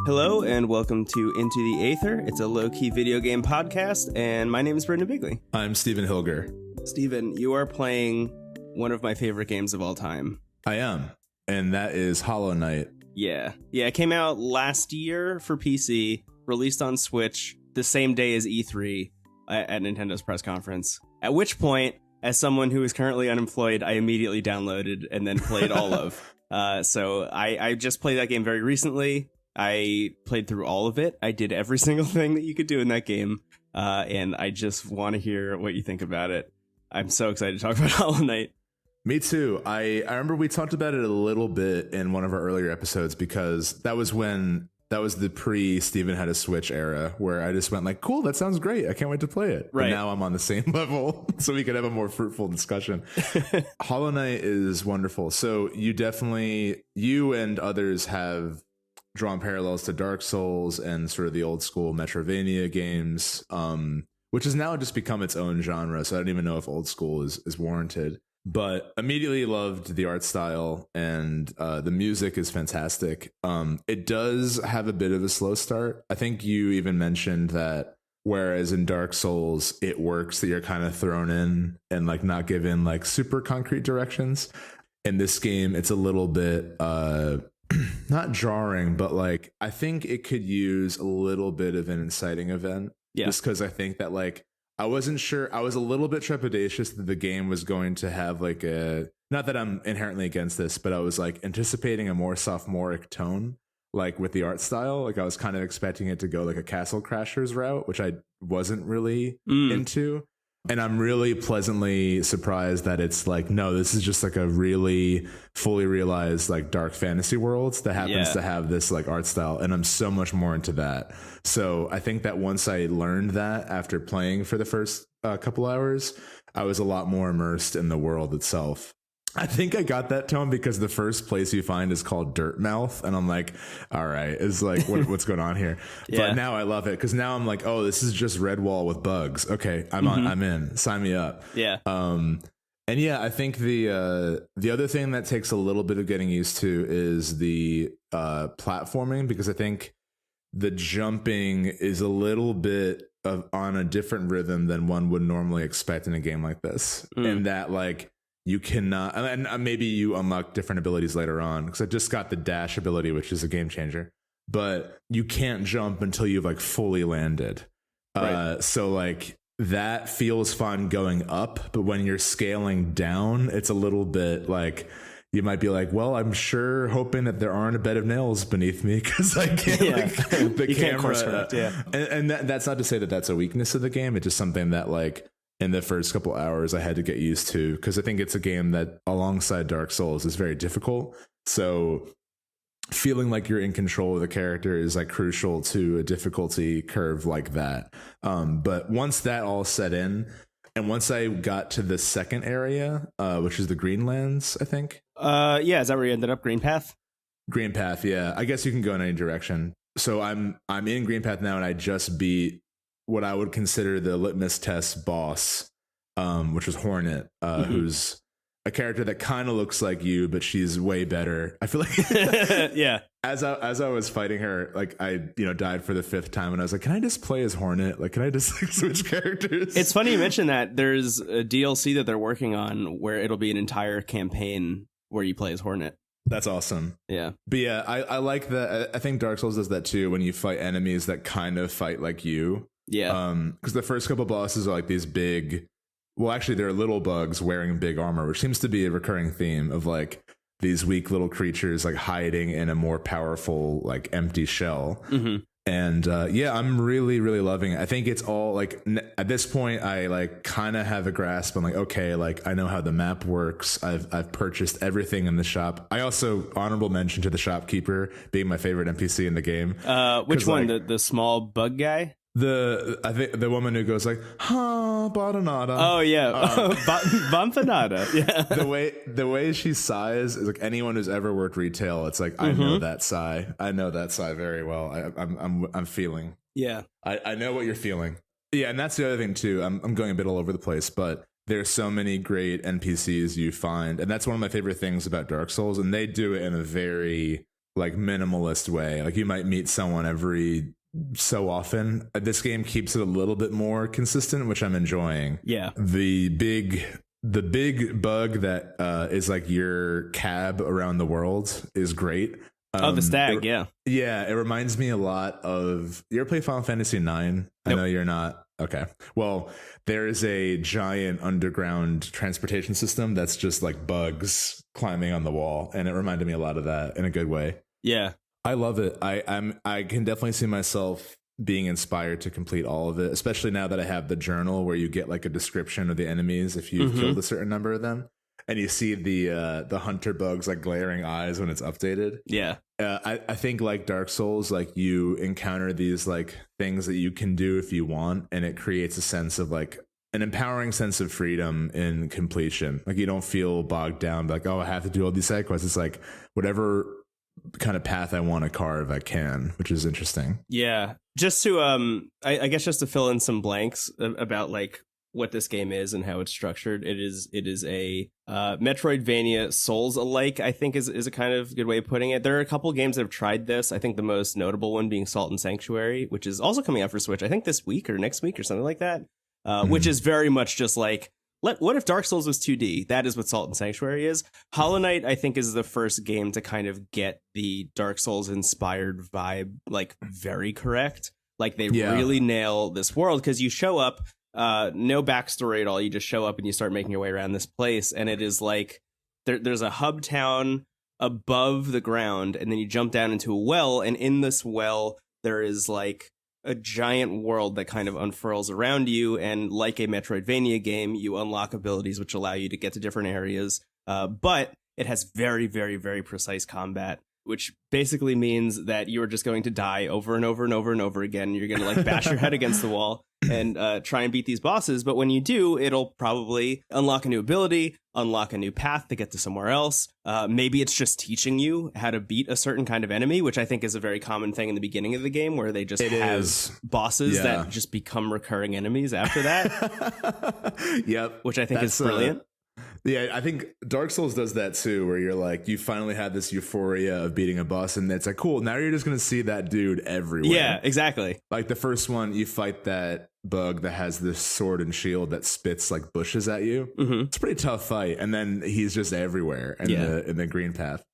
Hello and welcome to Into the Aether. It's a low-key video game podcast, and my name is Brendan Bigley. I'm Stephen Hilger. Stephen, you are playing one of my favorite games of all time. I am, and that is Hollow Knight. Yeah, it came out last year for PC, released on Switch the same day as E3 at Nintendo's press conference. At which point, as someone who is currently unemployed, I immediately downloaded and then played all of. So I just played that game very recently. I played through all of it. I did every single thing that you could do in that game. And I just want to hear what you think about it. I'm so excited to talk about Hollow Knight. Me too. I remember we talked about it a little bit in one of our earlier episodes because that was the pre-Steven had a Switch era where I just went like, cool, that sounds great. I can't wait to play it. Right. But now I'm on the same level so we could have a more fruitful discussion. Hollow Knight is wonderful. So you and others have drawn parallels to Dark Souls and sort of the old school Metroidvania games, which has now just become its own genre. So I don't even know if old school is warranted. But immediately loved the art style, and the music is fantastic. It does have a bit of a slow start. I think you even mentioned that whereas in Dark Souls, it works that you're kind of thrown in and like not given like super concrete directions. In this game, it's a little bit not jarring, but like I think it could use a little bit of an inciting event. Yeah. Just because I think that like I wasn't sure. I was a little bit trepidatious that the game was going to have like not that I'm inherently against this, but I was like anticipating a more sophomoric tone, like with the art style. Like I was kind of expecting it to go like a Castle Crashers route, which I wasn't really into. And I'm really pleasantly surprised that it's like, no, this is just like a really fully realized like dark fantasy world that happens to have this like art style. And I'm so much more into that. So I think that once I learned that after playing for the first couple hours, I was a lot more immersed in the world itself. I think I got that tone because the first place you find is called Dirt Mouth. And I'm like, all right, it's like, what's going on here? Yeah. But now I love it because now I'm like, oh, this is just Redwall with bugs. Okay, I'm in. Sign me up. Yeah. And yeah, I think the other thing that takes a little bit of getting used to is the platforming, because I think the jumping is a little bit on a different rhythm than one would normally expect in a game like this. And that like, you cannot, and maybe you unlock different abilities later on, because I just got the dash ability, which is a game changer, but you can't jump until you've like fully landed. Right. So like that feels fun going up, but when you're scaling down, it's a little bit like, you might be like, well, I'm sure hoping that there aren't a bed of nails beneath me because I can't like the camera. And that's not to say that that's a weakness of the game. It's just something that like, in the first couple hours I had to get used to, because I think it's a game that alongside Dark Souls is very difficult. So feeling like you're in control of the character is like crucial to a difficulty curve like that. But once that all set in, and once I got to the second area, which is the Greenlands, I think. Yeah, is that where you ended up? Green Path? Green Path, yeah. I guess you can go in any direction. So I'm in Green Path now, and I just beat what I would consider the litmus test boss, which was Hornet, who's a character that kind of looks like you, but she's way better. I feel like yeah. As I was fighting her, like I died for the fifth time, and I was like, can I just play as Hornet? Like, can I just like, switch characters? It's funny you mention that. There's a DLC that they're working on where it'll be an entire campaign where you play as Hornet. That's awesome. Yeah. But yeah, I like that. I think Dark Souls does that too, when you fight enemies that kind of fight like you. Yeah. Because the first couple bosses are like these big, well, actually they're little bugs wearing big armor, which seems to be a recurring theme of like these weak little creatures like hiding in a more powerful like empty shell. And yeah, I'm really, really loving it. I think it's all like at this point, I like kind of have a grasp on like, okay, like I know how the map works. I've purchased everything in the shop. I also honorable mention to the shopkeeper being my favorite NPC in the game. Which one? Like, the small bug guy? I think the woman who goes like, "Ha, Badanada." Oh yeah, Bampanada. Yeah. The way she sighs is like anyone who's ever worked retail. It's like I know that sigh. I know that sigh very well. I'm feeling. Yeah. I know what you're feeling. Yeah, and that's the other thing too. I'm going a bit all over the place, but there's so many great NPCs you find, and that's one of my favorite things about Dark Souls. And they do it in a very like minimalist way. Like you might meet someone every so often. This game keeps it a little bit more consistent, which I'm enjoying. Yeah. The big bug that is like your cab around the world is great. The stag, yeah, it reminds me a lot of. You ever play Final Fantasy 9? I know you're not. Okay, well, there is a giant underground transportation system that's just like bugs climbing on the wall, and it reminded me a lot of that in a good way. Yeah, I love it. I can definitely see myself being inspired to complete all of it, especially now that I have the journal where you get like a description of the enemies if you've killed a certain number of them. And you see the hunter bugs like glaring eyes when it's updated. Yeah. I think like Dark Souls, like you encounter these like things that you can do if you want, and it creates a sense of like an empowering sense of freedom in completion. Like you don't feel bogged down like, oh, I have to do all these side quests. It's like whatever kind of path I want to carve, I can, which is interesting. Yeah. Just to I guess just to fill in some blanks about like what this game is and how it's structured. It is a Metroidvania Souls-alike, I think is a kind of good way of putting it. There are a couple games that have tried this. I think the most notable one being Salt and Sanctuary, which is also coming out for Switch, I think this week or next week or something like that, which is very much just like, what if Dark Souls was 2D? That is what Salt and Sanctuary is. Hollow Knight, I think, is the first game to kind of get the Dark Souls-inspired vibe, like, very correct. Like, they really nail this world, because you show up, no backstory at all. You just show up and you start making your way around this place, and it is like there's a hub town above the ground, and then you jump down into a well, and in this well there is like a giant world that kind of unfurls around you, and like a Metroidvania game, you unlock abilities which allow you to get to different areas, but it has very, very, very precise combat, which basically means that you are just going to die over and over and over and over again. You're going to like bash your head against the wall and try and beat these bosses. But when you do, it'll probably unlock a new ability, unlock a new path to get to somewhere else. Maybe it's just teaching you how to beat a certain kind of enemy, which I think is a very common thing in the beginning of the game, where they just have bosses that just become recurring enemies after that. Yep. Which I think is brilliant. Yeah, I think Dark Souls does that too, where you're like, you finally have this euphoria of beating a boss, and it's like, cool, now you're just going to see that dude everywhere. Yeah, exactly. Like the first one, you fight that bug that has this sword and shield that spits like bushes at you. It's a pretty tough fight, and then he's just everywhere in the green path.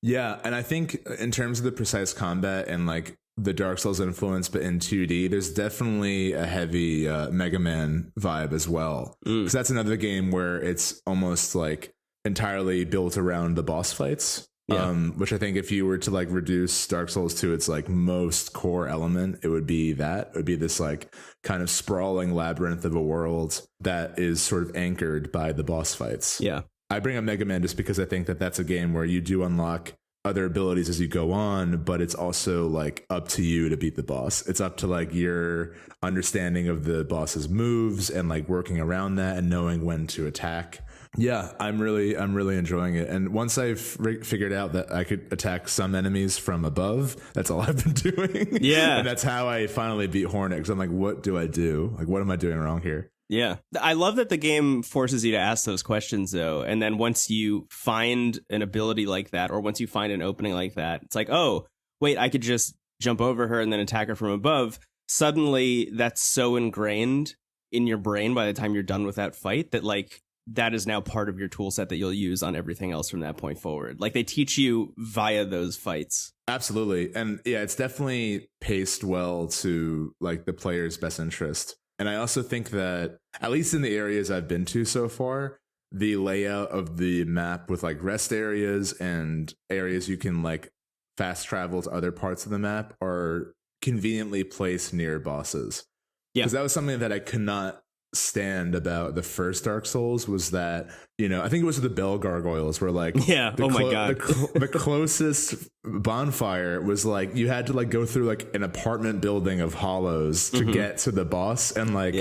Yeah, and I think in terms of the precise combat and like the Dark Souls influence, but in 2D, there's definitely a heavy Mega Man vibe as well. Because that's another game where it's almost like entirely built around the boss fights. Which I think if you were to like reduce Dark Souls to its like most core element, it would be that. It would be this like kind of sprawling labyrinth of a world that is sort of anchored by the boss fights. Yeah. I bring up Mega Man just because I think that that's a game where you do unlock other abilities as you go on, but it's also like up to you to beat the boss. It's up to like your understanding of the boss's moves and like working around that and knowing when to attack. Yeah, I'm really enjoying it. And once I've figured out that I could attack some enemies from above, that's all I've been doing. Yeah. And that's how I finally beat Hornet, because I'm like, what do I do? Like, what am I doing wrong here? Yeah. I love that the game forces you to ask those questions, though. And then once you find an ability like that, or once you find an opening like that, it's like, oh, wait, I could just jump over her and then attack her from above. Suddenly, that's so ingrained in your brain by the time you're done with that fight that, like, that is now part of your tool set that you'll use on everything else from that point forward. Like, they teach you via those fights. Absolutely. And yeah, it's definitely paced well to like the player's best interest. And I also think that, at least in the areas I've been to so far, the layout of the map with like rest areas and areas you can like fast travel to other parts of the map are conveniently placed near bosses. Yeah. Because that was something that I could not stand about the first Dark Souls, was that, you know, I think it was the Bell Gargoyles were like, the closest bonfire was like you had to like go through like an apartment building of hollows to get to the boss, and like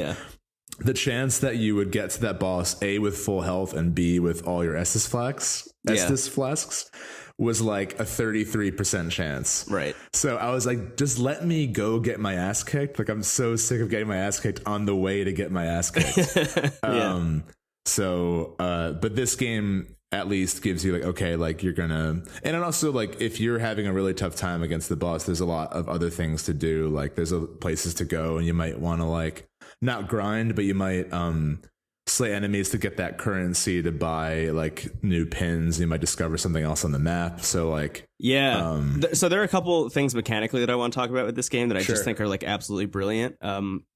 the chance that you would get to that boss, A, with full health, and B, with all your Estus flasks was like a 33% chance. Right. So I was like, just let me go get my ass kicked. Like, I'm so sick of getting my ass kicked on the way to get my ass kicked. But this game, at least gives you like, okay, like you're gonna, and then also like if you're having a really tough time against the boss, there's a lot of other things to do. Like there's places to go, and you might want to like not grind, but you might slay enemies to get that currency to buy like new pins. You might discover something else on the map. So like, so there are a couple things mechanically that I want to talk about with this game that I just think are like absolutely brilliant.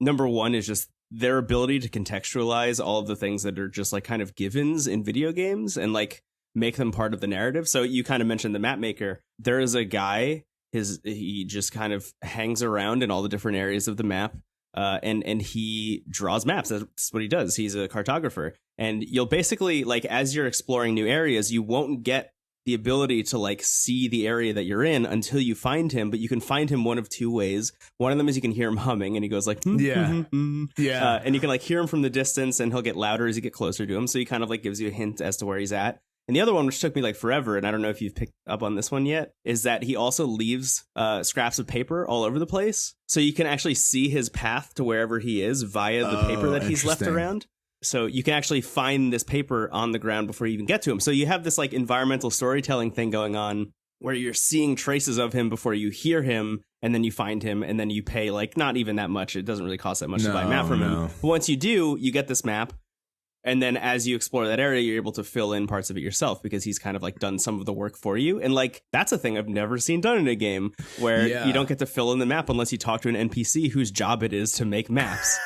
Number one is just their ability to contextualize all of the things that are just like kind of givens in video games and like make them part of the narrative. So you kind of mentioned the map maker. There is a guy, he just kind of hangs around in all the different areas of the map. And he draws maps. That's what he does. He's a cartographer. And you'll basically, like, as you're exploring new areas, you won't get the ability to, like, see the area that you're in until you find him. But you can find him one of two ways. One of them is you can hear him humming, and he goes like, and you can, like, hear him from the distance, and he'll get louder as you get closer to him. So he kind of, like, gives you a hint as to where he's at. And the other one, which took me like forever, and I don't know if you've picked up on this one yet, is that he also leaves scraps of paper all over the place. So you can actually see his path to wherever he is via the paper that he's left around. So you can actually find this paper on the ground before you even get to him. So you have this like environmental storytelling thing going on where you're seeing traces of him before you hear him, and then you find him, and then you pay like not even that much. It doesn't really cost that much to buy a map from him. But once you do, you get this map. And then as you explore that area, you're able to fill in parts of it yourself because he's kind of like done some of the work for you. And like, that's a thing I've never seen done in a game where you don't get to fill in the map unless you talk to an NPC whose job it is to make maps.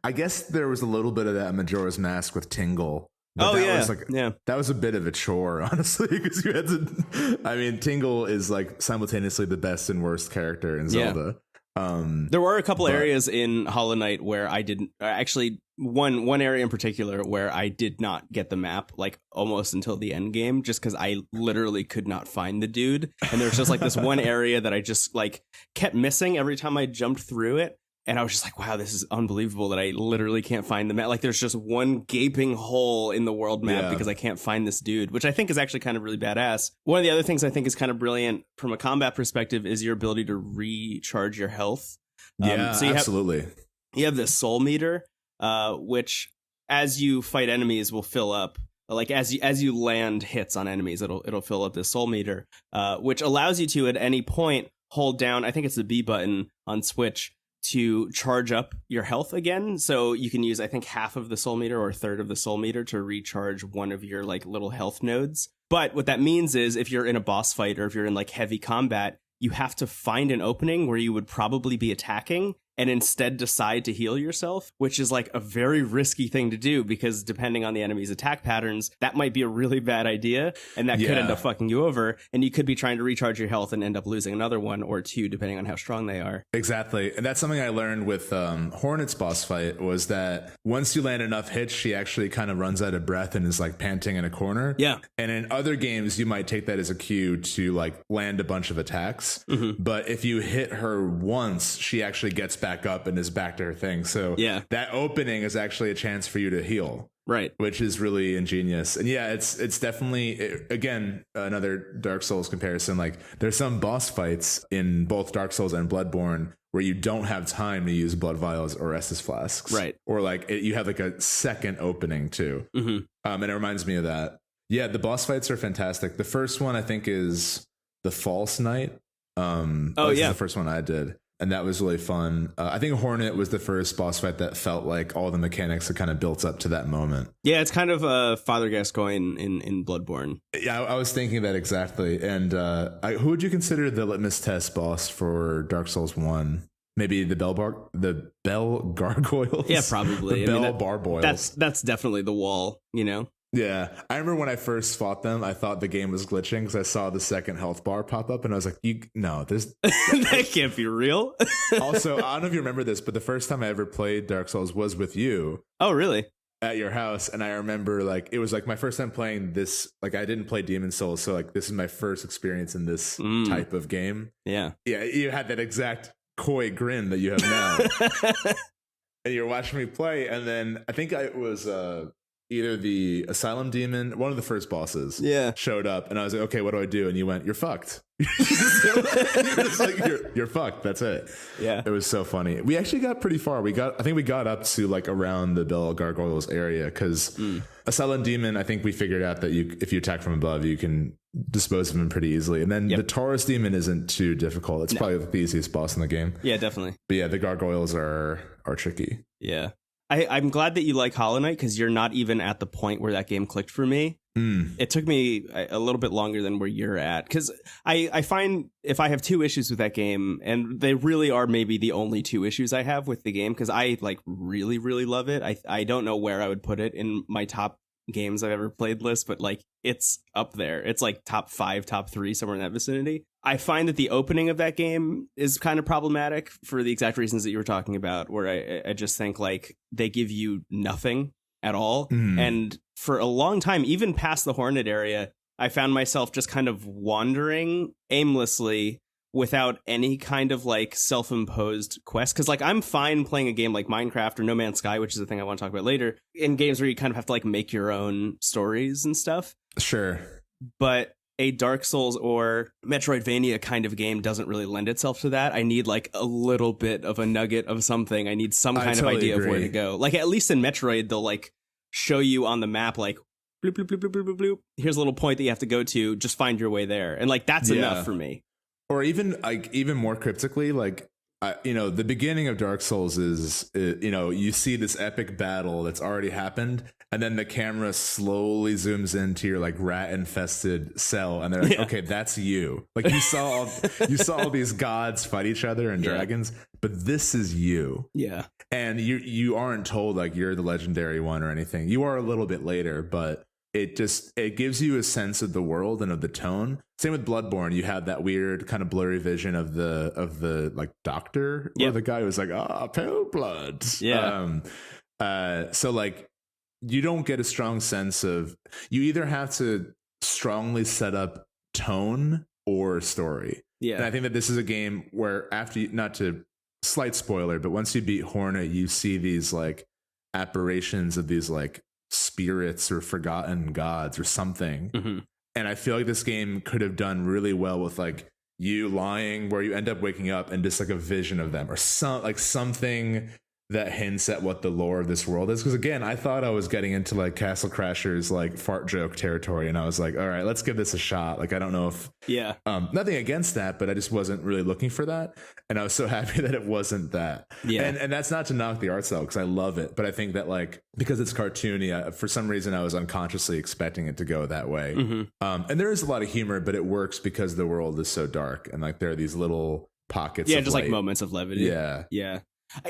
I guess there was a little bit of that in Majora's Mask with Tingle. But that was a bit of a chore, honestly, because you had to, I mean, Tingle is like simultaneously the best and worst character in Zelda. There were a couple areas in Hollow Knight where I didn't actually one area in particular where I did not get the map like almost until the end game, just because I literally could not find the dude. And there's just like this one area that I just like kept missing every time I jumped through it. And I was just like, wow, this is unbelievable that I literally can't find the map. Like there's just one gaping hole in the world map because I can't find this dude, which I think is actually kind of really badass. One of the other things I think is kind of brilliant from a combat perspective is your ability to recharge your health. So absolutely. You have this soul meter, which as you fight enemies will fill up. Like as you land hits on enemies, it'll fill up this soul meter, which allows you to at any point hold down, I think it's the B button on Switch, to charge up your health again. So you can use, I think, half of the soul meter or a third of the soul meter to recharge one of your like little health nodes. But what that means is if you're in a boss fight or if you're in like heavy combat, you have to find an opening where you would probably be attacking and instead decide to heal yourself, which is like a very risky thing to do because depending on the enemy's attack patterns, that might be a really bad idea and that could end up fucking you over. And you could be trying to recharge your health and end up losing another one or two, depending on how strong they are. Exactly. And that's something I learned with Hornet's boss fight was that once you land enough hits, she actually kind of runs out of breath and is like panting in a corner. Yeah. And in other games, you might take that as a cue to like land a bunch of attacks. Mm-hmm. But if you hit her once, she actually gets back up and is back to her thing. So that opening is actually a chance for you to heal. Right. Which is really ingenious. And it's definitely, again, another Dark Souls comparison. Like there's some boss fights in both Dark Souls and Bloodborne where you don't have time to use blood vials or Estus flasks. Right. Or like you have like a second opening too. Mm-hmm. And it reminds me of that. Yeah, the boss fights are fantastic. The first one I think is the False Knight. The first one I did. And that was really fun. I think Hornet was the first boss fight that felt like all the mechanics had kind of built up to that moment. Yeah, it's kind of Father Gascoigne in Bloodborne. Yeah, I was thinking that exactly. And who would you consider the litmus test boss for Dark Souls 1? Maybe the Bell Gargoyles? Yeah, probably. The Bell Barboils. That's definitely the wall, you know? Yeah, I remember when I first fought them, I thought the game was glitching because I saw the second health bar pop up and I was like, that can't be real. Also, I don't know if you remember this, but the first time I ever played Dark Souls was with you. Oh, really? At your house. And I remember like, it was like my first time playing this, like I didn't play Demon Souls. So like, this is my first experience in this type of game. Yeah. Yeah, you had that exact coy grin that you have now. And you're watching me play. And then I think it was either the Asylum Demon, one of the first bosses, showed up, and I was like, okay, what do I do? And you went, you're fucked. You're just like, you're fucked. That's it. Yeah. It was so funny. We actually got pretty far. I think we got up to like around the Bell Gargoyles area, because Asylum Demon, I think we figured out that if you attack from above, you can dispose of him pretty easily. And then the Taurus Demon isn't too difficult. It's probably the easiest boss in the game. Yeah, definitely. But yeah, the gargoyles are tricky. Yeah. I'm glad that you like Hollow Knight, because you're not even at the point where that game clicked for me. It took me a little bit longer than where you're at, because I find if I have two issues with that game, and they really are maybe the only two issues I have with the game, because I like really, really love it. I don't know where I would put it in my top games I've ever played list, but like it's up there. It's like top 5, top 3, somewhere in that vicinity. I find that the opening of that game is kind of problematic for the exact reasons that you were talking about, where I just think like they give you nothing at all. And for a long time, even past the Hornet area, I found myself just kind of wandering aimlessly without any kind of like self-imposed quest. Because like I'm fine playing a game like Minecraft or No Man's Sky, which is the thing I want to talk about later, in games where you kind of have to like make your own stories and stuff. Sure. But a Dark Souls or Metroidvania kind of game doesn't really lend itself to that. I need like a little bit of a nugget of something. I need some kind of idea of where to go. Like at least in Metroid, they'll like show you on the map like bloop, bloop, bloop, bloop, bloop, bloop, bloop. Here's a little point that you have to go to. Just find your way there. And like that's enough for me. Or even more cryptically, like the beginning of Dark Souls is you see this epic battle that's already happened, and then the camera slowly zooms into your like rat infested cell, and they're like, okay, that's you. Like you saw all these gods fight each other and dragons, but this is you. Yeah. And you aren't told like you're the legendary one or anything. You are a little bit later, but it gives you a sense of the world and of the tone. Same with Bloodborne. You have that weird kind of blurry vision of the like doctor, or the guy who was like, pale blood. Yeah. So like you don't get a strong sense of, you either have to strongly set up tone or story. Yeah. And I think that this is a game where not to slight spoiler, but once you beat Hornet, you see these like apparitions of these like spirits or forgotten gods or something. And I feel like this game could have done really well with like you lying where you end up waking up and just like a vision of them, or something that hints at what the lore of this world is. Because again, I thought I was getting into like Castle Crashers like fart joke territory, and I was like, all right, let's give this a shot. Like I don't know if nothing against that, but I just wasn't really looking for that, and I was so happy that it wasn't that. And that's not to knock the art style, because I love it, but I think that like because it's cartoony, for some reason I was unconsciously expecting it to go that way. And there is a lot of humor, but it works because the world is so dark, and like there are these little pockets of just light. Like moments of levity. Yeah.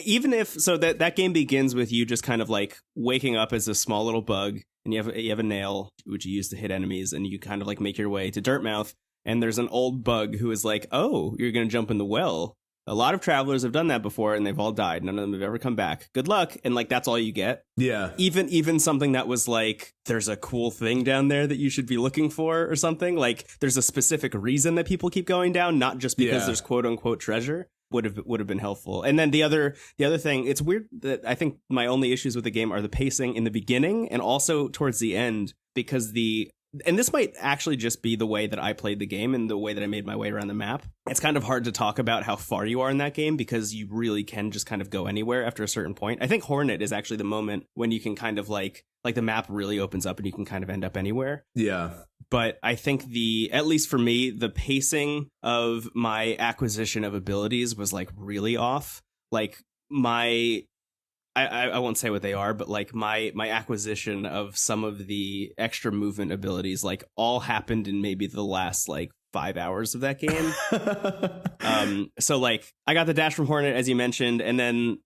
Even if that game begins with you just kind of like waking up as a small little bug, and you have a nail which you use to hit enemies, and you kind of like make your way to Dirtmouth, and there's an old bug who is like, oh, you're gonna jump in the well. A lot of travelers have done that before, and they've all died. None of them have ever come back. Good luck. And like that's all you get. Yeah. Even something that was like, there's a cool thing down there that you should be looking for or something. Like there's a specific reason that people keep going down, not just because there's quote unquote treasure. Would have been helpful. And then the other thing, it's weird that I think my only issues with the game are the pacing in the beginning and also towards the end, because and this might actually just be the way that I played the game and the way that I made my way around the map. It's kind of hard to talk about how far you are in that game, because you really can just kind of go anywhere after a certain point. I think Hornet is actually the moment when you can kind of like the map really opens up and you can kind of end up anywhere. Yeah. But I think at least for me, the pacing of my acquisition of abilities was like really off. Like I won't say what they are, but like my acquisition of some of the extra movement abilities like all happened in maybe the last like 5 hours of that game. So like I got the dash from Hornet, as you mentioned, and then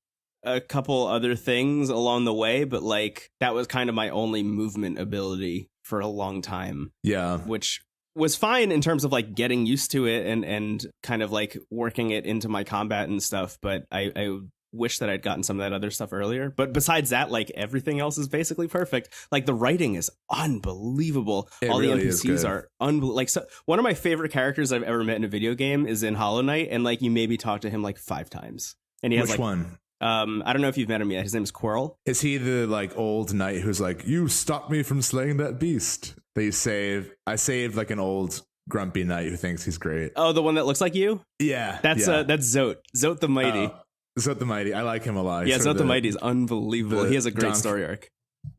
a couple other things along the way, but like that was kind of my only movement ability for a long time. Yeah. Which was fine in terms of like getting used to it and kind of like working it into my combat and stuff, but I wish that I'd gotten some of that other stuff earlier. But besides that, like everything else is basically perfect. Like the writing is unbelievable. All really the NPCs are unbelievable. Like one of my favorite characters I've ever met in a video game is in Hollow Knight, and like you maybe talk to him like 5 times. And he has Which like one? I don't know if you've met him yet. His name is Quirrell. Is he the like old knight who's like, you stopped me from slaying that beast that you saved? I saved like an old grumpy knight who thinks he's great. Oh, the one that looks like you? Yeah. That's Zote. Zote the Mighty. Zote the Mighty. I like him a lot. Yeah, Zote the Mighty is unbelievable. He has a great story arc.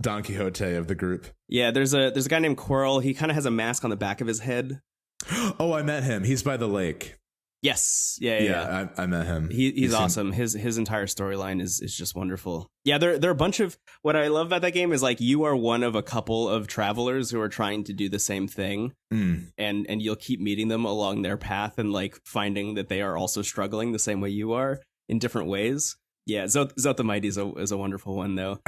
Don Quixote of the group. Yeah, there's a guy named Quirrell. He kind of has a mask on the back of his head. Oh, I met him. He's by the lake. Yes. Yeah. I met him. He's awesome. His entire storyline is just wonderful. Yeah, there are a bunch of, what I love about that game is like you are one of a couple of travelers who are trying to do the same thing. And you'll keep meeting them along their path and like finding that they are also struggling the same way you are in different ways. Yeah, Zote the Mighty is a wonderful one though.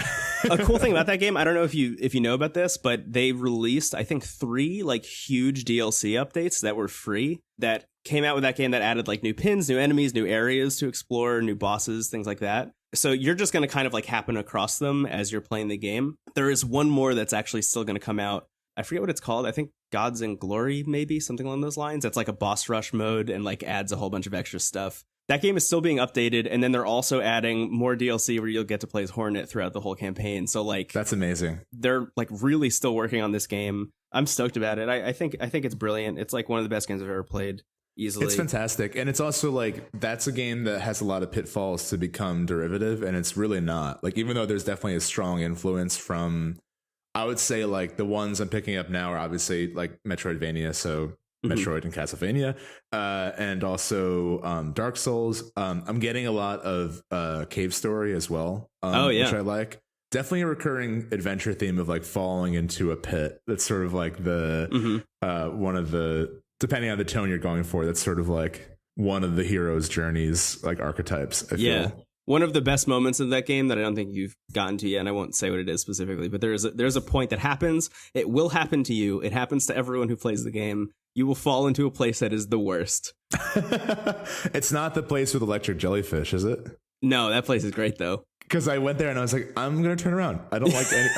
A cool thing about that game, I don't know if you know about this, but they released I think 3 like huge DLC updates that were free that came out with that game that added like new pins, new enemies, new areas to explore, new bosses, things like that. So you're just going to kind of like happen across them as you're playing the game. There is one more that's actually still going to come out. I forget what it's called. I think Gods and Glory, maybe something along those lines. That's like a boss rush mode and like adds a whole bunch of extra stuff. That game is still being updated, and then they're also adding more DLC where you'll get to play as Hornet throughout the whole campaign. So like that's amazing. They're like really still working on this game. I'm stoked about it. I think it's brilliant. It's like one of the best games I've ever played. Easily. It's fantastic. And it's also like that's a game that has a lot of pitfalls to become derivative, and it's really not. Like even though there's definitely a strong influence from, I would say like the ones I'm picking up now are obviously like Metroidvania, so Metroid and Castlevania, and also Dark Souls. I'm getting a lot of Cave Story as well, which I like. Definitely a recurring adventure theme of like falling into a pit. That's sort of like the one of the, depending on the tone you're going for, that's sort of like one of the hero's journeys, like archetypes. I feel. One of the best moments of that game that I don't think you've gotten to yet, and I won't say what it is specifically, but there's a point that happens. It will happen to you. It happens to everyone who plays the game. You will fall into a place that is the worst. It's not the place with electric jellyfish, is it? No, that place is great though. Because I went there and I was like, I'm going to turn around. I don't like any.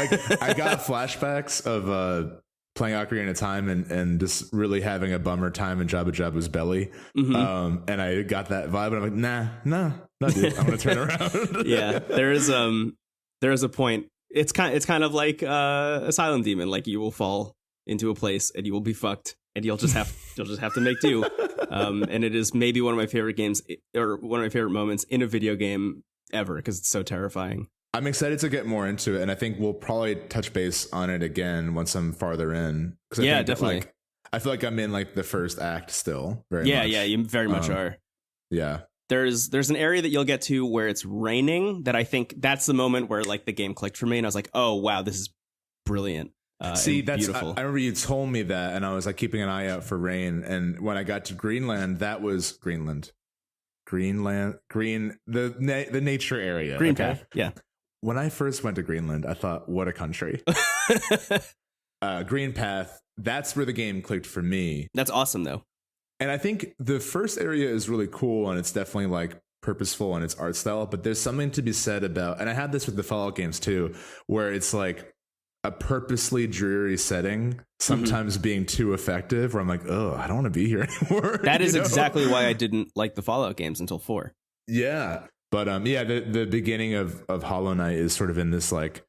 I got flashbacks of playing Ocarina of Time and just really having a bummer time in Jabba Jabba's belly. And I got that vibe, and I'm like, nah, dude, I'm going to turn around. Yeah, there is a point. It's kind of like a silent demon. Like you will fall into a place and you will be fucked, and you'll just have to make do. And it is maybe one of my favorite games, or one of my favorite moments in a video game ever, because it's so terrifying. I'm excited to get more into it, and I think we'll probably touch base on it again once I'm farther in. Yeah, definitely. I feel like I'm in like the first act still. Very much. Yeah, you very much are. Yeah. There's an area that you'll get to where it's raining that I think that's the moment where like the game clicked for me, and I was like, oh wow, this is brilliant. See, that's beautiful. I remember you told me that, and I was like keeping an eye out for rain. And when I got to Greenland, that was Green, the nature area. Green Path. Yeah. When I first went to Greenland, I thought, what a country. Green Path, that's where the game clicked for me. That's awesome, though. And I think the first area is really cool, and it's definitely like purposeful in its art style. But there's something to be said about, and I had this with the Fallout games too, where it's like a purposely dreary setting sometimes being too effective, where I'm like, oh, I don't want to be here anymore. That is exactly why I didn't like the Fallout games until 4. Yeah. But the beginning of Hollow Knight is sort of in this like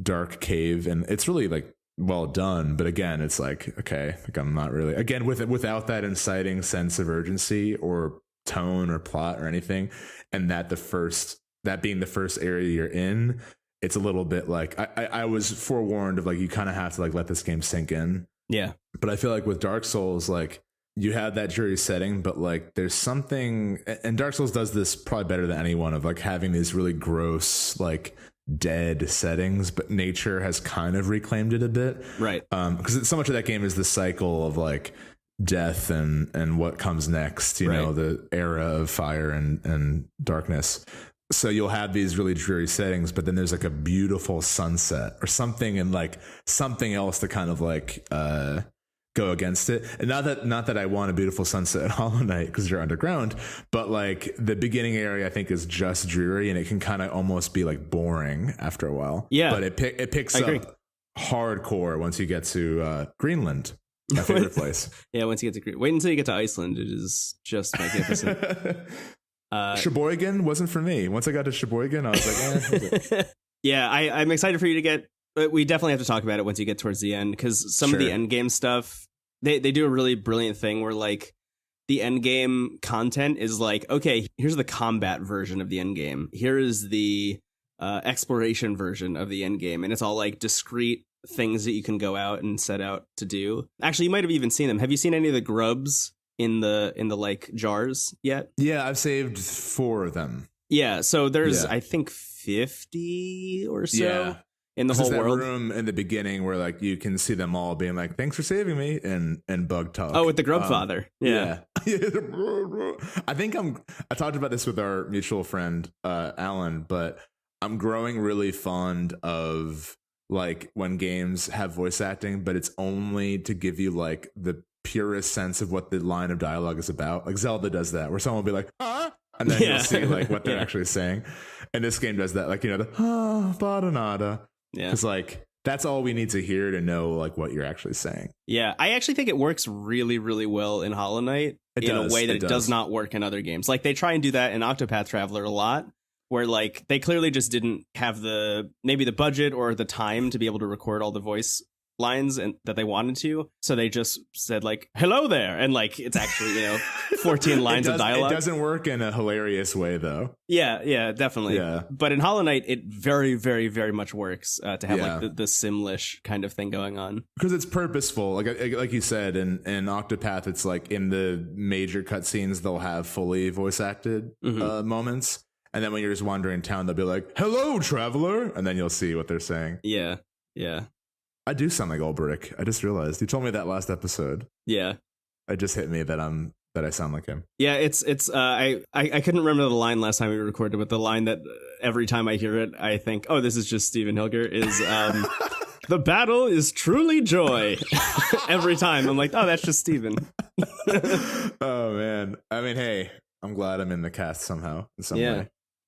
dark cave, and it's really like well done. But again, it's like, okay, like I'm not really, again, without that inciting sense of urgency or tone or plot or anything. And that being the first area you're in, it's a little bit like I was forewarned of like, you kind of have to like let this game sink in. Yeah. But I feel like with Dark Souls, like you have that dreary setting, but like there's something, and Dark Souls does this probably better than anyone, of like having these really gross, like dead settings, but nature has kind of reclaimed it a bit. Right. Because so much of that game is the cycle of like death and what comes next, you know, the era of fire and darkness. So you'll have these really dreary settings, but then there's like a beautiful sunset or something, and like something else to kind of like go against it. And not that I want a beautiful sunset at Hollow Knight because you're underground, but like the beginning area I think is just dreary, and it can kind of almost be like boring after a while. Yeah, but it picks up hardcore once you get to Greenland, my favorite place. Yeah, once you get to wait until you get to Iceland, it is just magnificent. Sheboygan wasn't for me. Once I got to Sheboygan, I was like, yeah, I'm excited for you to get. But we definitely have to talk about it once you get towards the end, because some of the end game stuff, they do a really brilliant thing where like the end game content is like, okay, here's the combat version of the end game. Here is the exploration version of the end game, and it's all like discrete things that you can go out and set out to do. Actually, you might have even seen them. Have you seen any of the grubs in the like jars yet? Yeah, I've saved 4 of them. Yeah, so there's I think 50 or so in the whole world. Room in the beginning where like you can see them all being like, "Thanks for saving me," and bug talk. Oh, with the grub father. Yeah. I think I talked about this with our mutual friend Alan, but I'm growing really fond of like when games have voice acting, but it's only to give you like the purest sense of what the line of dialogue is about. Like Zelda does that, where someone will be like, "Huh?" And then you'll see like what they're actually saying. And this game does that, like, you know, the bada nada. Yeah. It's like that's all we need to hear to know like what you're actually saying. Yeah, I actually think it works really, really well in Hollow Knight in a way that it does not work in other games. Like they try and do that in Octopath Traveler a lot, where like they clearly just didn't have maybe the budget or the time to be able to record all the voice lines and that they wanted to, so they just said like, "Hello there," and like it's actually 14 lines of dialogue. It doesn't work in a hilarious way though. Yeah, definitely. Yeah, but in Hollow Knight it very, very, very much works to have like the Simlish kind of thing going on, because it's purposeful. Like you said, in Octopath, it's like in the major cutscenes they'll have fully voice acted moments, and then when you're just wandering town they'll be like, "Hello, traveler," and then you'll see what they're saying. Yeah. I do sound like Ulbrich. I just realized. You told me that last episode. Yeah. It just hit me that I sound like him. Yeah, it's I couldn't remember the line last time we recorded, but the line that every time I hear it, I think, "Oh, this is just Stephen Hilger," is "The battle is truly joy." Every time I'm like, "Oh, that's just Stephen." Oh man. I mean, hey, I'm glad I'm in the cast somehow in some way.